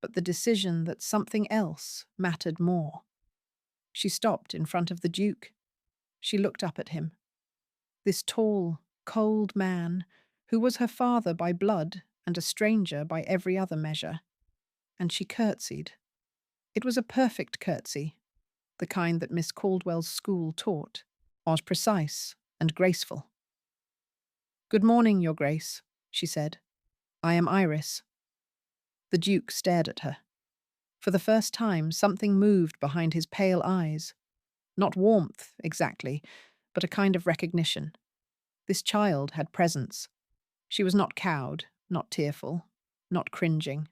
but the decision that something else mattered more. She stopped in front of the Duke. She looked up at him. This tall, cold man, who was her father by blood and a stranger by every other measure. And she curtsied. It was a perfect curtsy, the kind that Miss Caldwell's school taught, was precise and graceful. Good morning, Your Grace, she said. I am Iris. The Duke stared at her. For the first time, something moved behind his pale eyes. Not warmth, exactly, but a kind of recognition. This child had presence. She was not cowed, not tearful, not cringing.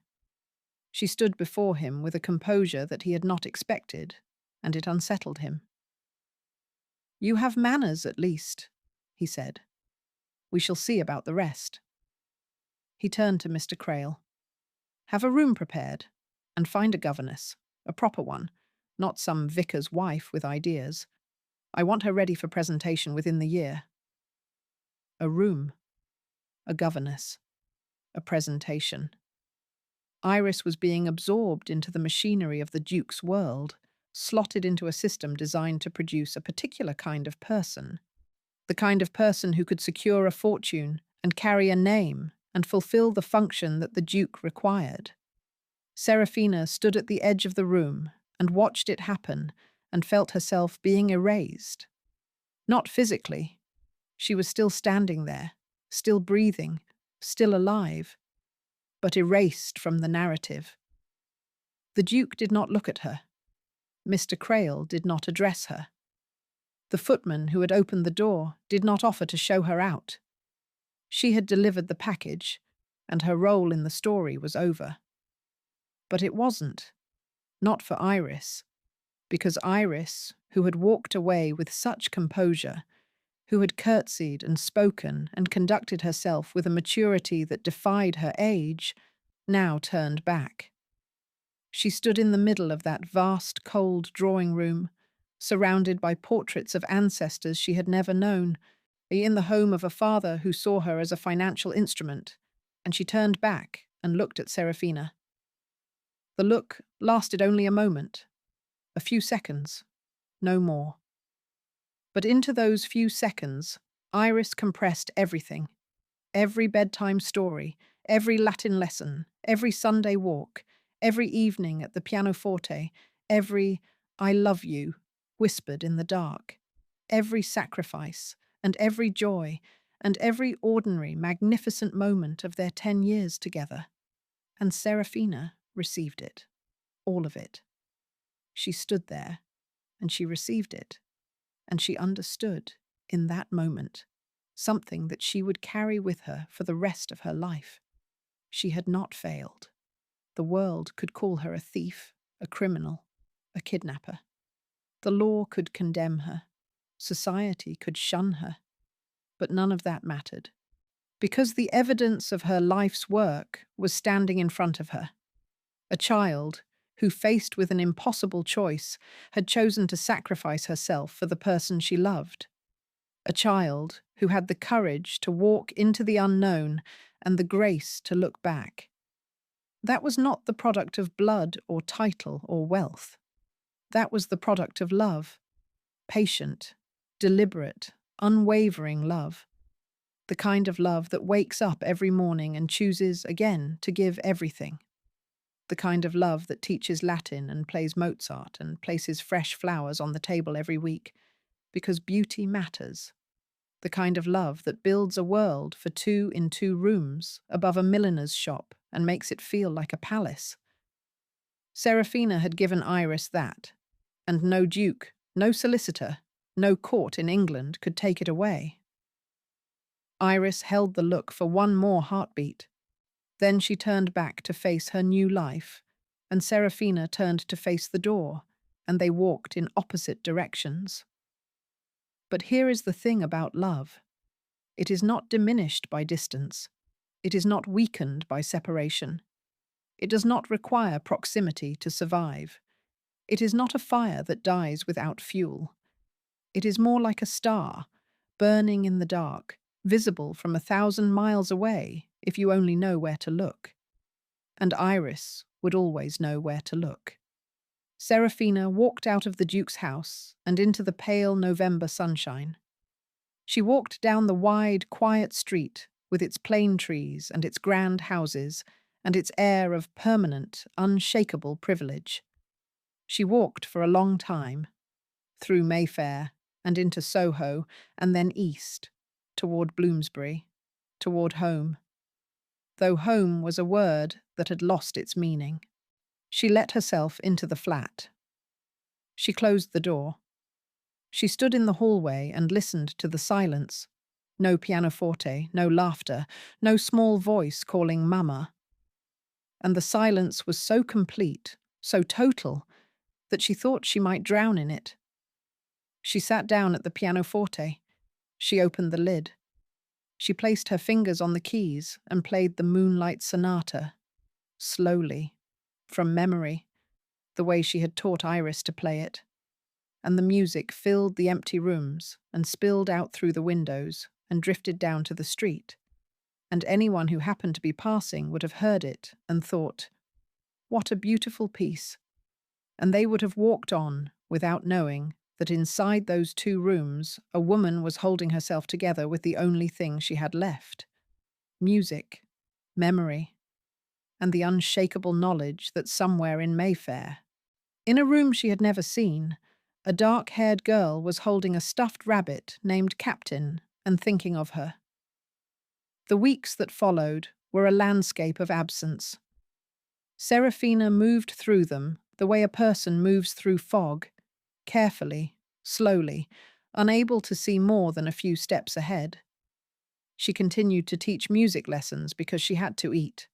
She stood before him with a composure that he had not expected, and it unsettled him. You have manners, at least, he said. We shall see about the rest. He turned to Mr. Crail. Have a room prepared, and find a governess, a proper one, not some vicar's wife with ideas. I want her ready for presentation within the year. A room, a governess, a presentation. Iris was being absorbed into the machinery of the Duke's world, slotted into a system designed to produce a particular kind of person. The kind of person who could secure a fortune and carry a name and fulfill the function that the Duke required. Seraphina stood at the edge of the room and watched it happen and felt herself being erased. Not physically. She was still standing there, still breathing, still alive, but erased from the narrative. The Duke did not look at her. Mr. Crail did not address her. The footman who had opened the door did not offer to show her out. She had delivered the package, and her role in the story was over. But it wasn't. Not for Iris. Because Iris, who had walked away with such composure, who had curtsied and spoken and conducted herself with a maturity that defied her age, now turned back. She stood in the middle of that vast, cold drawing room, surrounded by portraits of ancestors she had never known, in the home of a father who saw her as a financial instrument, and she turned back and looked at Seraphina. The look lasted only a moment, a few seconds, no more. But into those few seconds, Iris compressed everything. Every bedtime story, every Latin lesson, every Sunday walk, every evening at the pianoforte, every "I love you" whispered in the dark, every sacrifice and every joy and every ordinary, magnificent moment of their 10 years together. And Seraphina received it, all of it. She stood there, and she received it, and she understood, in that moment, something that she would carry with her for the rest of her life. She had not failed. The world could call her a thief, a criminal, a kidnapper. The law could condemn her. Society could shun her. But none of that mattered, because the evidence of her life's work was standing in front of her. A child who, faced with an impossible choice, had chosen to sacrifice herself for the person she loved. A child who had the courage to walk into the unknown and the grace to look back. That was not the product of blood or title or wealth. That was the product of love. Patient, deliberate, unwavering love. The kind of love that wakes up every morning and chooses again to give everything. The kind of love that teaches Latin and plays Mozart and places fresh flowers on the table every week, because beauty matters. The kind of love that builds a world for 2 in 2 rooms above a milliner's shop and makes it feel like a palace. Seraphina had given Iris that, and no duke, no solicitor, no court in England could take it away. Iris held the look for one more heartbeat. Then she turned back to face her new life, and Seraphina turned to face the door, and they walked in opposite directions. But here is the thing about love. It is not diminished by distance. It is not weakened by separation. It does not require proximity to survive. It is not a fire that dies without fuel. It is more like a star, burning in the dark, visible from 1,000 miles away if you only know where to look. And Iris would always know where to look. Seraphina walked out of the Duke's house and into the pale November sunshine. She walked down the wide, quiet street with its plane trees and its grand houses and its air of permanent, unshakable privilege. She walked for a long time, through Mayfair and into Soho and then east, toward Bloomsbury, toward home. Though home was a word that had lost its meaning. She let herself into the flat. She closed the door. She stood in the hallway and listened to the silence. No pianoforte, no laughter, no small voice calling Mama. And the silence was so complete, so total, that she thought she might drown in it. She sat down at the pianoforte. She opened the lid. She placed her fingers on the keys and played the Moonlight Sonata, slowly, from memory, the way she had taught Iris to play it. And the music filled the empty rooms and spilled out through the windows and drifted down to the street. And anyone who happened to be passing would have heard it and thought, "What a beautiful piece." And they would have walked on without knowing that inside those 2 rooms a woman was holding herself together with the only thing she had left: music, memory, and the unshakable knowledge that somewhere in Mayfair, in a room she had never seen, a dark-haired girl was holding a stuffed rabbit named Captain and thinking of her. The weeks that followed were a landscape of absence. Seraphina moved through them the way a person moves through fog, carefully, slowly, unable to see more than a few steps ahead. She continued to teach music lessons because she had to eat.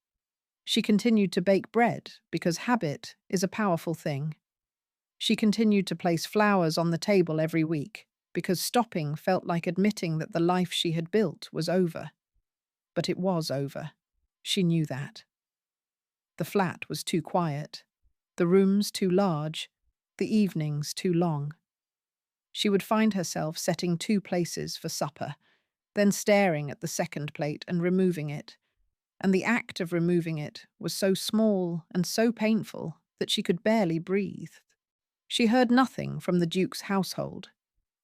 She continued to bake bread because habit is a powerful thing. She continued to place flowers on the table every week because stopping felt like admitting that the life she had built was over. But it was over. She knew that. The flat was too quiet, the rooms too large, the evenings too long. She would find herself setting 2 places for supper, then staring at the second plate and removing it. And the act of removing it was so small and so painful that she could barely breathe. She heard nothing from the Duke's household.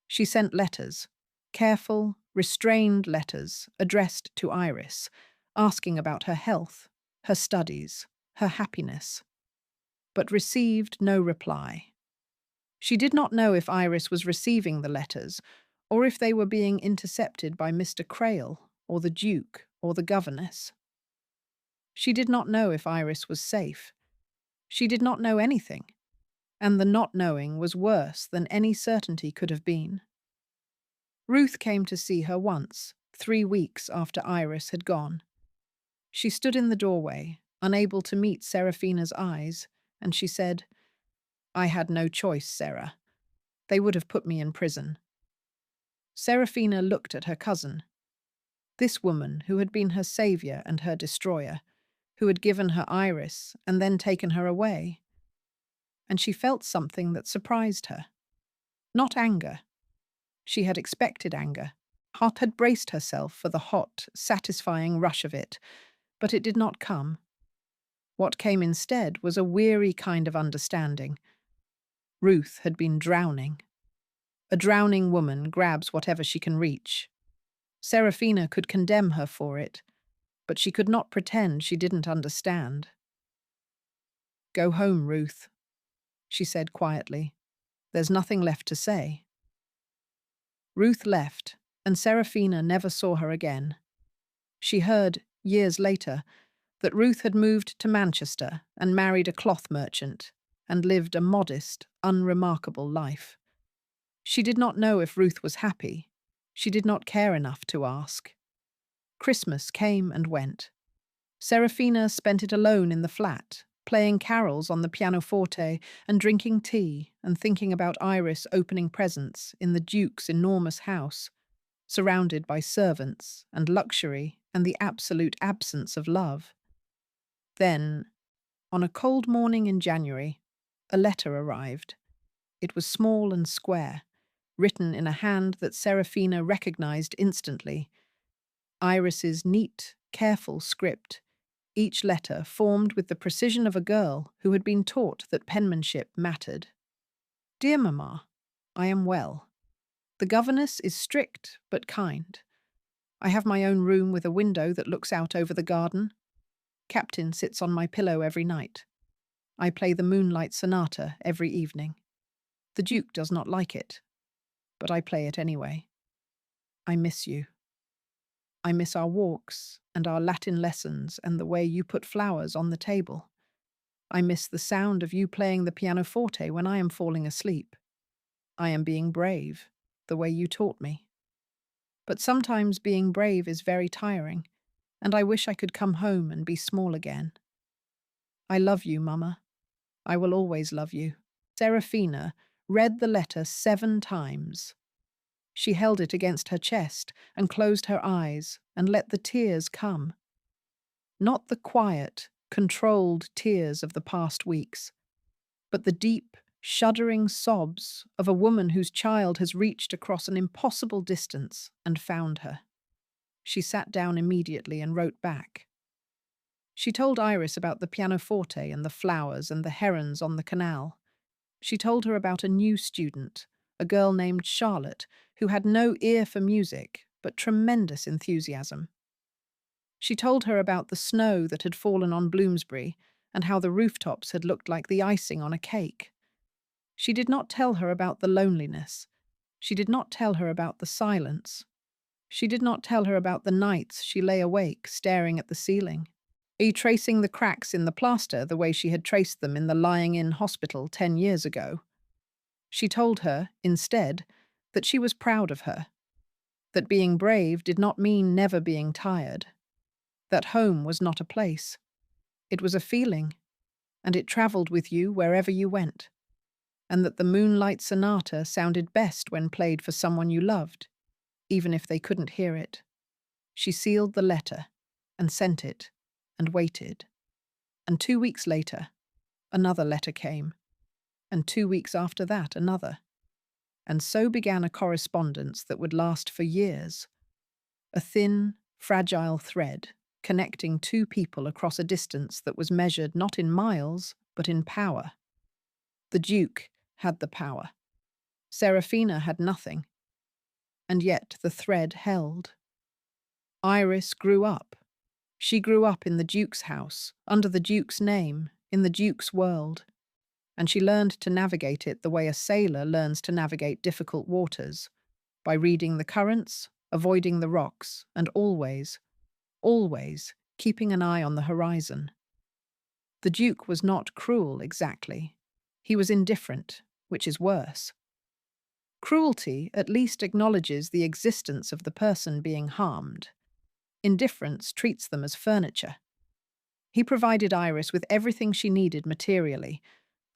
She sent letters, careful, restrained letters addressed to Iris, asking about her health, her studies, her happiness, but received no reply. She did not know if Iris was receiving the letters or if they were being intercepted by Mr. Crail or the Duke or the governess. She did not know if Iris was safe. She did not know anything, and the not knowing was worse than any certainty could have been. Ruth came to see her once, 3 weeks after Iris had gone. She stood in the doorway, unable to meet Seraphina's eyes, and she said, "I had no choice, Sarah. They would have put me in prison." Seraphina looked at her cousin. This woman who had been her savior and her destroyer, who had given her Iris and then taken her away. And she felt something that surprised her. Not anger. She had expected anger. Heart had braced herself for the hot, satisfying rush of it, but it did not come. What came instead was a weary kind of understanding. Ruth had been drowning. A drowning woman grabs whatever she can reach. Seraphina could condemn her for it, but she could not pretend she didn't understand. "Go home, Ruth," she said quietly. "There's nothing left to say." Ruth left, and Seraphina never saw her again. She heard, years later, that Ruth had moved to Manchester and married a cloth merchant and lived a modest, unremarkable life. She did not know if Ruth was happy. She did not care enough to ask. Christmas came and went. Seraphina spent it alone in the flat, playing carols on the pianoforte and drinking tea and thinking about Iris opening presents in the Duke's enormous house, surrounded by servants and luxury and the absolute absence of love. Then, on a cold morning in January, a letter arrived. It was small and square, written in a hand that Seraphina recognized instantly. Iris's neat, careful script, each letter formed with the precision of a girl who had been taught that penmanship mattered. "Dear Mamma, I am well. The governess is strict but kind. I have my own room with a window that looks out over the garden. Captain sits on my pillow every night. I play the Moonlight Sonata every evening. The Duke does not like it, but I play it anyway. I miss you. I miss our walks and our Latin lessons and the way you put flowers on the table. I miss the sound of you playing the pianoforte when I am falling asleep. I am being brave, the way you taught me. But sometimes being brave is very tiring, and I wish I could come home and be small again. I love you, Mama. I will always love you." Seraphina read the letter 7 times. She held it against her chest and closed her eyes and let the tears come. Not the quiet, controlled tears of the past weeks, but the deep, shuddering sobs of a woman whose child has reached across an impossible distance and found her. She sat down immediately and wrote back. She told Iris about the pianoforte and the flowers and the herons on the canal. She told her about a new student, a girl named Charlotte, who had no ear for music, but tremendous enthusiasm. She told her about the snow that had fallen on Bloomsbury and how the rooftops had looked like the icing on a cake. She did not tell her about the loneliness. She did not tell her about the silence. She did not tell her about the nights she lay awake staring at the ceiling, tracing the cracks in the plaster the way she had traced them in the lying-in hospital 10 years ago. She told her, instead, that she was proud of her, that being brave did not mean never being tired, that home was not a place. It was a feeling, and it travelled with you wherever you went, and that the Moonlight Sonata sounded best when played for someone you loved, even if they couldn't hear it. She sealed the letter and sent it and waited. And 2 weeks later, another letter came, and 2 weeks after that, another. And so began a correspondence that would last for years. A thin, fragile thread connecting 2 people across a distance that was measured not in miles, but in power. The Duke had the power. Seraphina had nothing. And yet the thread held. Iris grew up. She grew up in the Duke's house, under the Duke's name, in the Duke's world. And she learned to navigate it the way a sailor learns to navigate difficult waters, by reading the currents, avoiding the rocks, and always, always keeping an eye on the horizon. The Duke was not cruel exactly. He was indifferent, which is worse. Cruelty at least acknowledges the existence of the person being harmed. Indifference treats them as furniture. He provided Iris with everything she needed materially: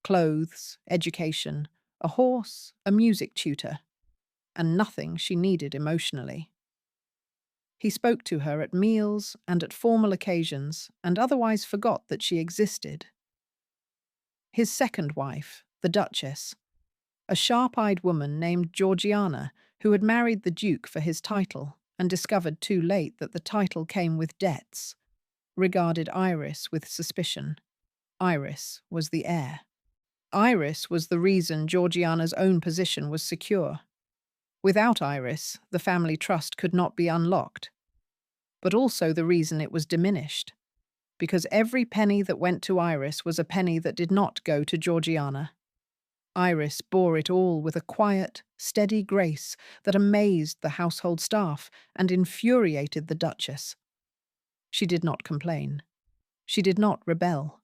clothes, education, a horse, a music tutor, and nothing she needed emotionally. He spoke to her at meals and at formal occasions, and otherwise forgot that she existed. His second wife, the Duchess, a sharp-eyed woman named Georgiana, who had married the Duke for his title and discovered too late that the title came with debts, regarded Iris with suspicion. Iris was the heir. Iris was the reason Georgiana's own position was secure. Without Iris, the family trust could not be unlocked, but also the reason it was diminished, because every penny that went to Iris was a penny that did not go to Georgiana. Iris bore it all with a quiet, steady grace that amazed the household staff and infuriated the Duchess. She did not complain. She did not rebel.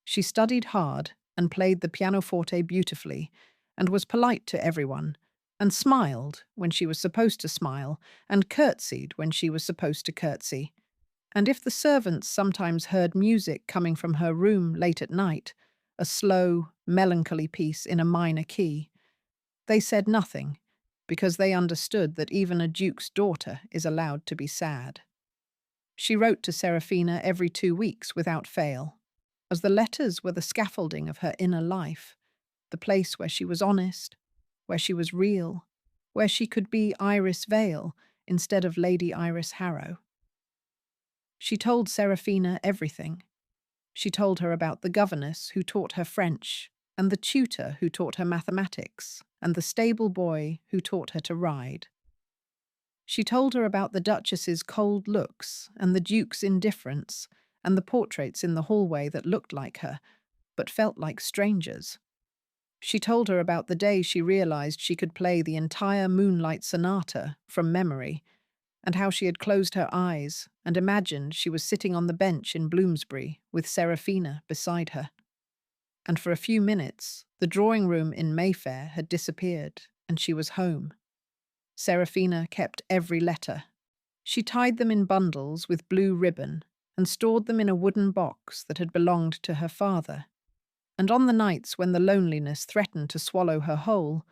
She studied hard and played the pianoforte beautifully, and was polite to everyone, and smiled when she was supposed to smile, and curtsied when she was supposed to curtsy. And if the servants sometimes heard music coming from her room late at night, a slow, melancholy piece in a minor key, they said nothing, because they understood that even a duke's daughter is allowed to be sad. She wrote to Seraphina every 2 weeks without fail, as the letters were the scaffolding of her inner life, the place where she was honest, where she was real, where she could be Iris Vale instead of Lady Iris Harrow. She told Seraphina everything. She told her about the governess who taught her French, and the tutor who taught her mathematics, and the stable boy who taught her to ride. She told her about the Duchess's cold looks, and the Duke's indifference, and the portraits in the hallway that looked like her, but felt like strangers. She told her about the day she realized she could play the entire Moonlight Sonata from memory, and how she had closed her eyes and imagined she was sitting on the bench in Bloomsbury with Seraphina beside her. And for a few minutes, the drawing room in Mayfair had disappeared, and she was home. Seraphina kept every letter. She tied them in bundles with blue ribbon and stored them in a wooden box that had belonged to her father. And on the nights when the loneliness threatened to swallow her whole,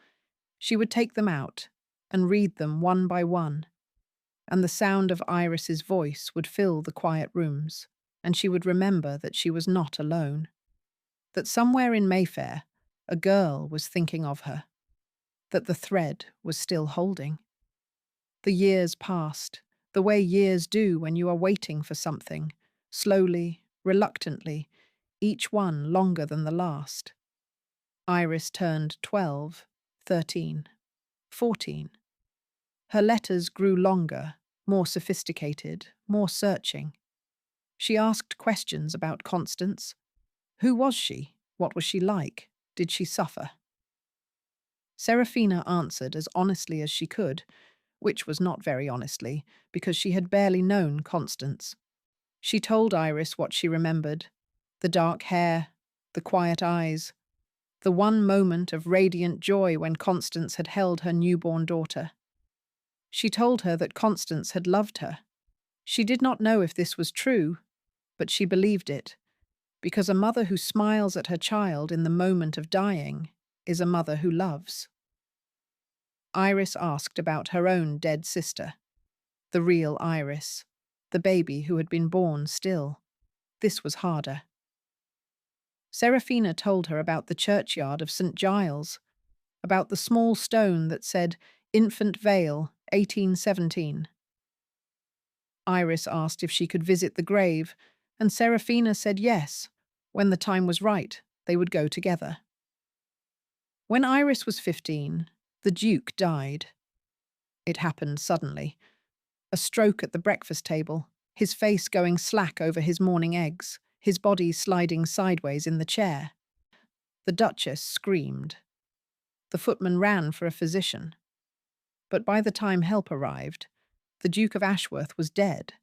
she would take them out and read them one by one, and the sound of Iris's voice would fill the quiet rooms, and she would remember that she was not alone, that somewhere in Mayfair a girl was thinking of her, that the thread was still holding. The years passed, the way years do when you are waiting for something, slowly, reluctantly, each one longer than the last. Iris turned 12, 13, 14. Her letters grew longer, more sophisticated, more searching. She asked questions about Constance. Who was she? What was she like? Did she suffer? Seraphina answered as honestly as she could, which was not very honestly, because she had barely known Constance. She told Iris what she remembered: the dark hair, the quiet eyes, the one moment of radiant joy when Constance had held her newborn daughter. She told her that Constance had loved her. She did not know if this was true, but she believed it, because a mother who smiles at her child in the moment of dying is a mother who loves. Iris asked about her own dead sister, the real Iris, the baby who had been born still. This was harder. Seraphina told her about the churchyard of St. Giles, about the small stone that said Infant Vale, 1817. Iris asked if she could visit the grave, and Seraphina said yes. When the time was right, they would go together. When Iris was 15, the Duke died. It happened suddenly. A stroke at the breakfast table, his face going slack over his morning eggs, his body sliding sideways in the chair. The Duchess screamed. The footman ran for a physician. But by the time help arrived, the Duke of Ashworth was dead,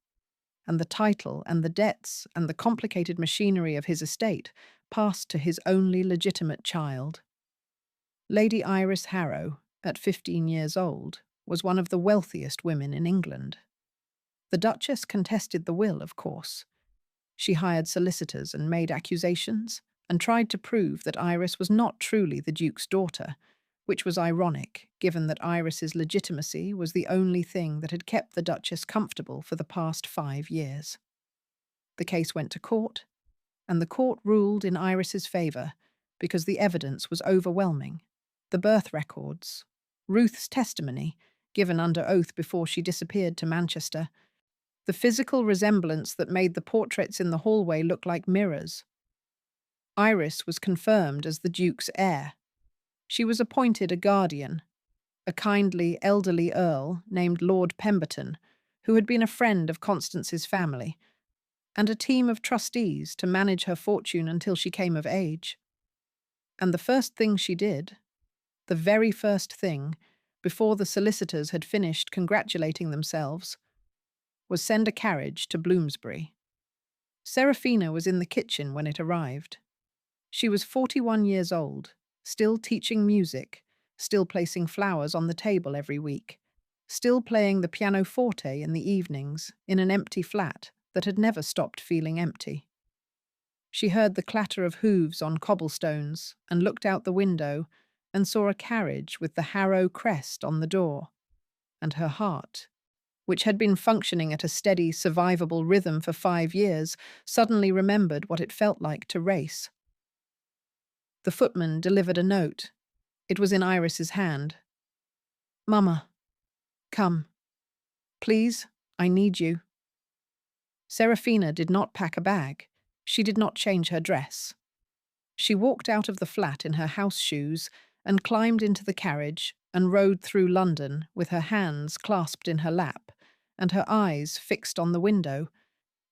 and the title and the debts and the complicated machinery of his estate passed to his only legitimate child. Lady Iris Harrow, at 15 years old, was one of the wealthiest women in England. The Duchess contested the will, of course. She hired solicitors and made accusations, and tried to prove that Iris was not truly the Duke's daughter, which was ironic, given that Iris's legitimacy was the only thing that had kept the Duchess comfortable for the past 5 years. The case went to court, and the court ruled in Iris's favour because the evidence was overwhelming. The birth records, Ruth's testimony, given under oath before she disappeared to Manchester, the physical resemblance that made the portraits in the hallway look like mirrors. Iris was confirmed as the Duke's heir. She was appointed a guardian, a kindly, elderly earl named Lord Pemberton, who had been a friend of Constance's family, and a team of trustees to manage her fortune until she came of age. And the first thing she did, the very first thing, before the solicitors had finished congratulating themselves, was send a carriage to Bloomsbury. Seraphina was in the kitchen when it arrived. She was 41 years old, still teaching music, still placing flowers on the table every week, still playing the pianoforte in the evenings in an empty flat that had never stopped feeling empty. She heard the clatter of hooves on cobblestones and looked out the window and saw a carriage with the Harrow crest on the door, and her heart, which had been functioning at a steady, survivable rhythm for 5 years, suddenly remembered what it felt like to race. The footman delivered a note. It was in Iris's hand. "Mama, come. Please, I need you." Seraphina did not pack a bag. She did not change her dress. She walked out of the flat in her house shoes and climbed into the carriage and rode through London with her hands clasped in her lap and her eyes fixed on the window,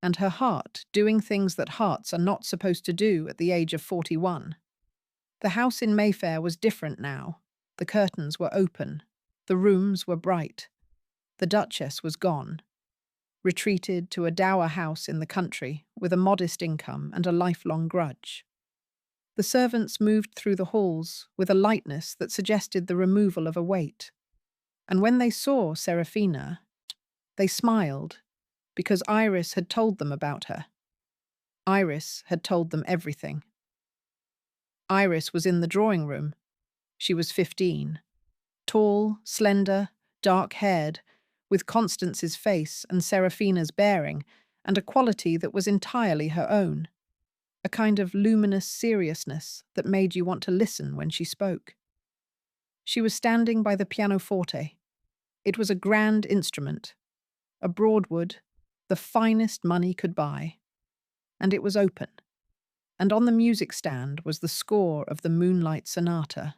and her heart doing things that hearts are not supposed to do at the age of 41. The house in Mayfair was different now. The curtains were open. The rooms were bright. The Duchess was gone, retreated to a dower house in the country with a modest income and a lifelong grudge. The servants moved through the halls with a lightness that suggested the removal of a weight. And when they saw Seraphina, they smiled, because Iris had told them about her. Iris had told them everything. Iris was in the drawing room. She was 15. Tall, slender, dark-haired, with Constance's face and Seraphina's bearing, and a quality that was entirely her own. A kind of luminous seriousness that made you want to listen when she spoke. She was standing by the pianoforte. It was a grand instrument, a Broadwood, the finest money could buy. And it was open. And on the music stand was the score of the Moonlight Sonata.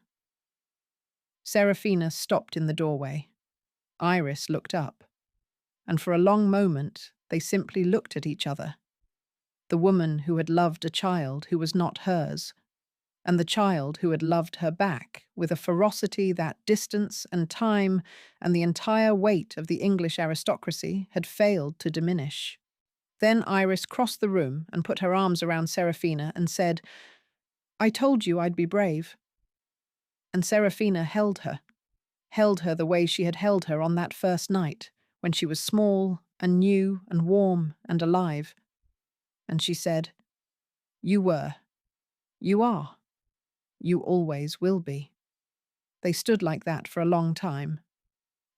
Seraphina stopped in the doorway. Iris looked up. And for a long moment, they simply looked at each other. The woman who had loved a child who was not hers, and the child who had loved her back with a ferocity that distance and time and the entire weight of the English aristocracy had failed to diminish. Then Iris crossed the room and put her arms around Seraphina and said, "I told you I'd be brave." And Seraphina held her the way she had held her on that first night, when she was small and new and warm and alive. And she said, "You were. You are. You always will be." They stood like that for a long time.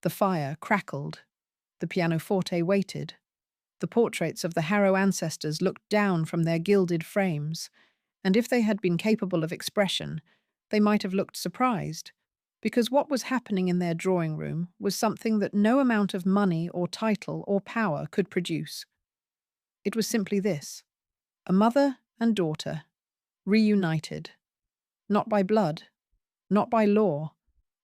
The fire crackled. The pianoforte waited. The portraits of the Harrow ancestors looked down from their gilded frames, and if they had been capable of expression, they might have looked surprised, because what was happening in their drawing room was something that no amount of money or title or power could produce. It was simply this: a mother and daughter, reunited, not by blood, not by law,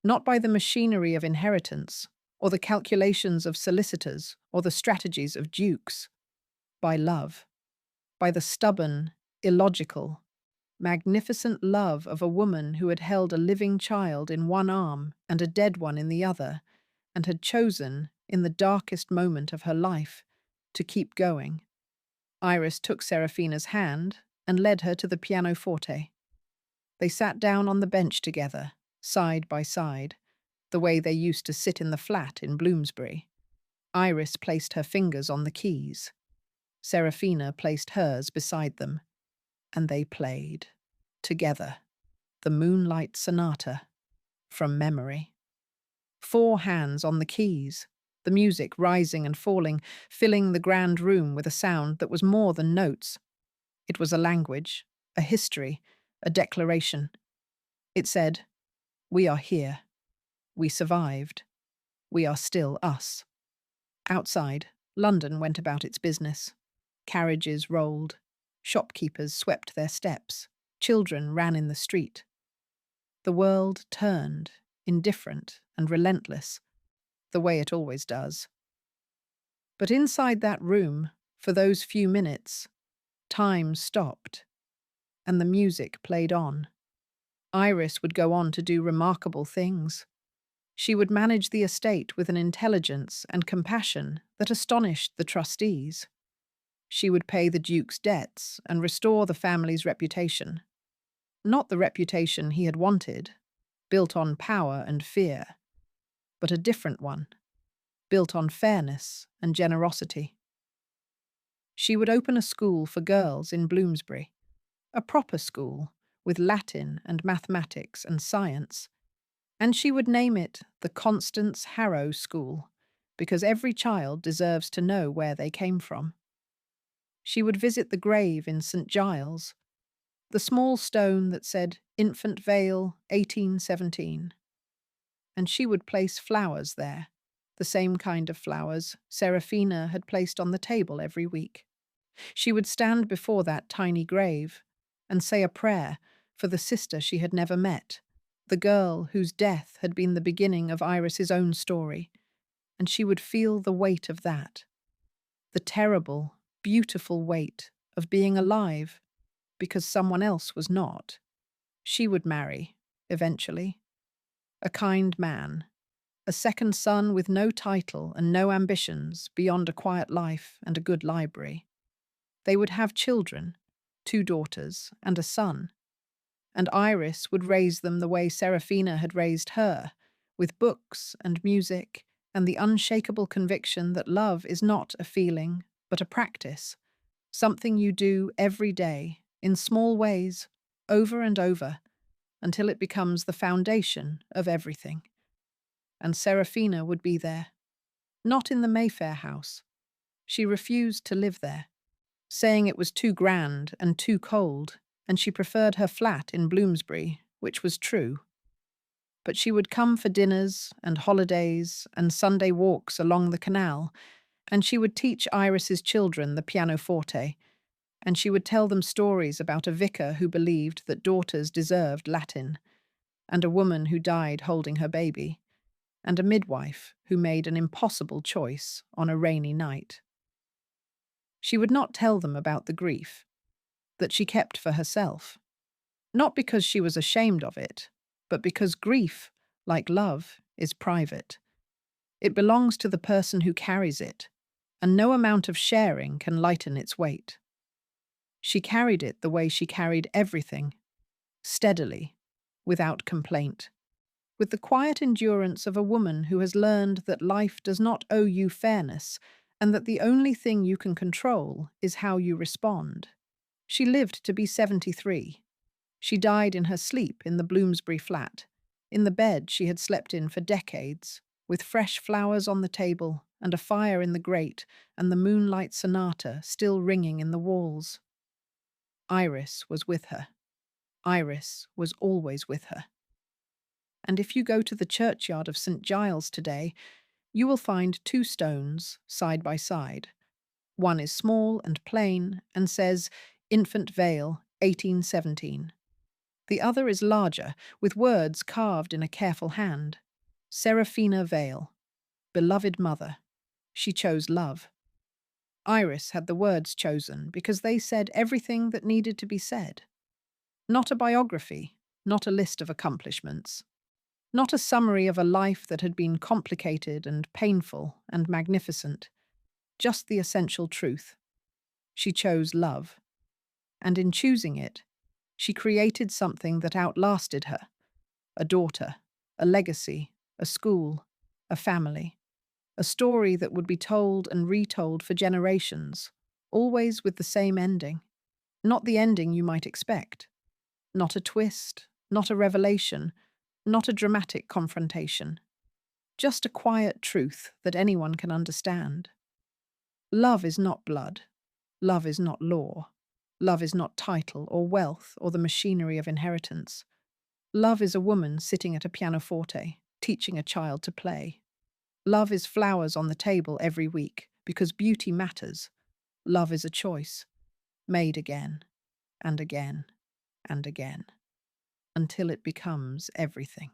not by the machinery of inheritance, or the calculations of solicitors, or the strategies of dukes, by love, by the stubborn, illogical, magnificent love of a woman who had held a living child in one arm and a dead one in the other, and had chosen, in the darkest moment of her life, to keep going. Iris took Seraphina's hand and led her to the pianoforte. They sat down on the bench together, side by side, the way they used to sit in the flat in Bloomsbury. Iris placed her fingers on the keys. Seraphina placed hers beside them, and they played, together, the Moonlight Sonata, from memory. 4 hands on the keys, the music rising and falling, filling the grand room with a sound that was more than notes. It was a language, a history, a declaration. It said, "We are here. We survived. We are still us." Outside, London went about its business. Carriages rolled. Shopkeepers swept their steps. Children ran in the street. The world turned, indifferent and relentless, the way it always does. But inside that room, for those few minutes, time stopped, and the music played on. Iris would go on to do remarkable things. She would manage the estate with an intelligence and compassion that astonished the trustees. She would pay the Duke's debts and restore the family's reputation. Not the reputation he had wanted, built on power and fear, but a different one, built on fairness and generosity. She would open a school for girls in Bloomsbury, a proper school with Latin and mathematics and science, and she would name it the Constance Harrow School, because every child deserves to know where they came from. She would visit the grave in St. Giles, the small stone that said Infant Vale, 1817. And she would place flowers there, the same kind of flowers Seraphina had placed on the table every week. She would stand before that tiny grave and say a prayer for the sister she had never met, the girl whose death had been the beginning of Iris's own story, and she would feel the weight of that, the terrible, beautiful weight of being alive because someone else was not. She would marry, eventually. A kind man, a second son with no title and no ambitions beyond a quiet life and a good library. They would have children, 2 daughters and a son, and Iris would raise them the way Seraphina had raised her, with books and music and the unshakable conviction that love is not a feeling, but a practice, something you do every day, in small ways, over and over, until it becomes the foundation of everything. And Seraphina would be there, not in the Mayfair house. She refused to live there, saying it was too grand and too cold, and she preferred her flat in Bloomsbury, which was true. But she would come for dinners and holidays and Sunday walks along the canal, and she would teach Iris's children the pianoforte, and she would tell them stories about a vicar who believed that daughters deserved Latin, and a woman who died holding her baby, and a midwife who made an impossible choice on a rainy night. She would not tell them about the grief that she kept for herself, not because she was ashamed of it, but because grief, like love, is private. It belongs to the person who carries it, and no amount of sharing can lighten its weight. She carried it the way she carried everything, steadily, without complaint, with the quiet endurance of a woman who has learned that life does not owe you fairness, and that the only thing you can control is how you respond. She lived to be 73. She died in her sleep in the Bloomsbury flat, in the bed she had slept in for decades, with fresh flowers on the table and a fire in the grate and the moonlight sonata still ringing in the walls. Iris was with her. Iris was always with her. And if you go to the churchyard of St. Giles today, you will find 2 stones side by side. One is small and plain and says, Infant Vale, 1817. The other is larger, with words carved in a careful hand. Seraphina Vale, beloved mother. She chose love. Iris had the words chosen because they said everything that needed to be said. Not a biography, not a list of accomplishments, not a summary of a life that had been complicated and painful and magnificent, just the essential truth. She chose love. And in choosing it, she created something that outlasted her. A daughter, a legacy, a school, a family. A story that would be told and retold for generations, always with the same ending. Not the ending you might expect. Not a twist, not a revelation, Not a dramatic confrontation, just a quiet truth that anyone can understand. Love is not blood. Love is not law. Love is not title or wealth or the machinery of inheritance. Love is a woman sitting at a pianoforte, teaching a child to play. Love is flowers on the table every week because beauty matters. Love is a choice, made again and again and again, until it becomes everything.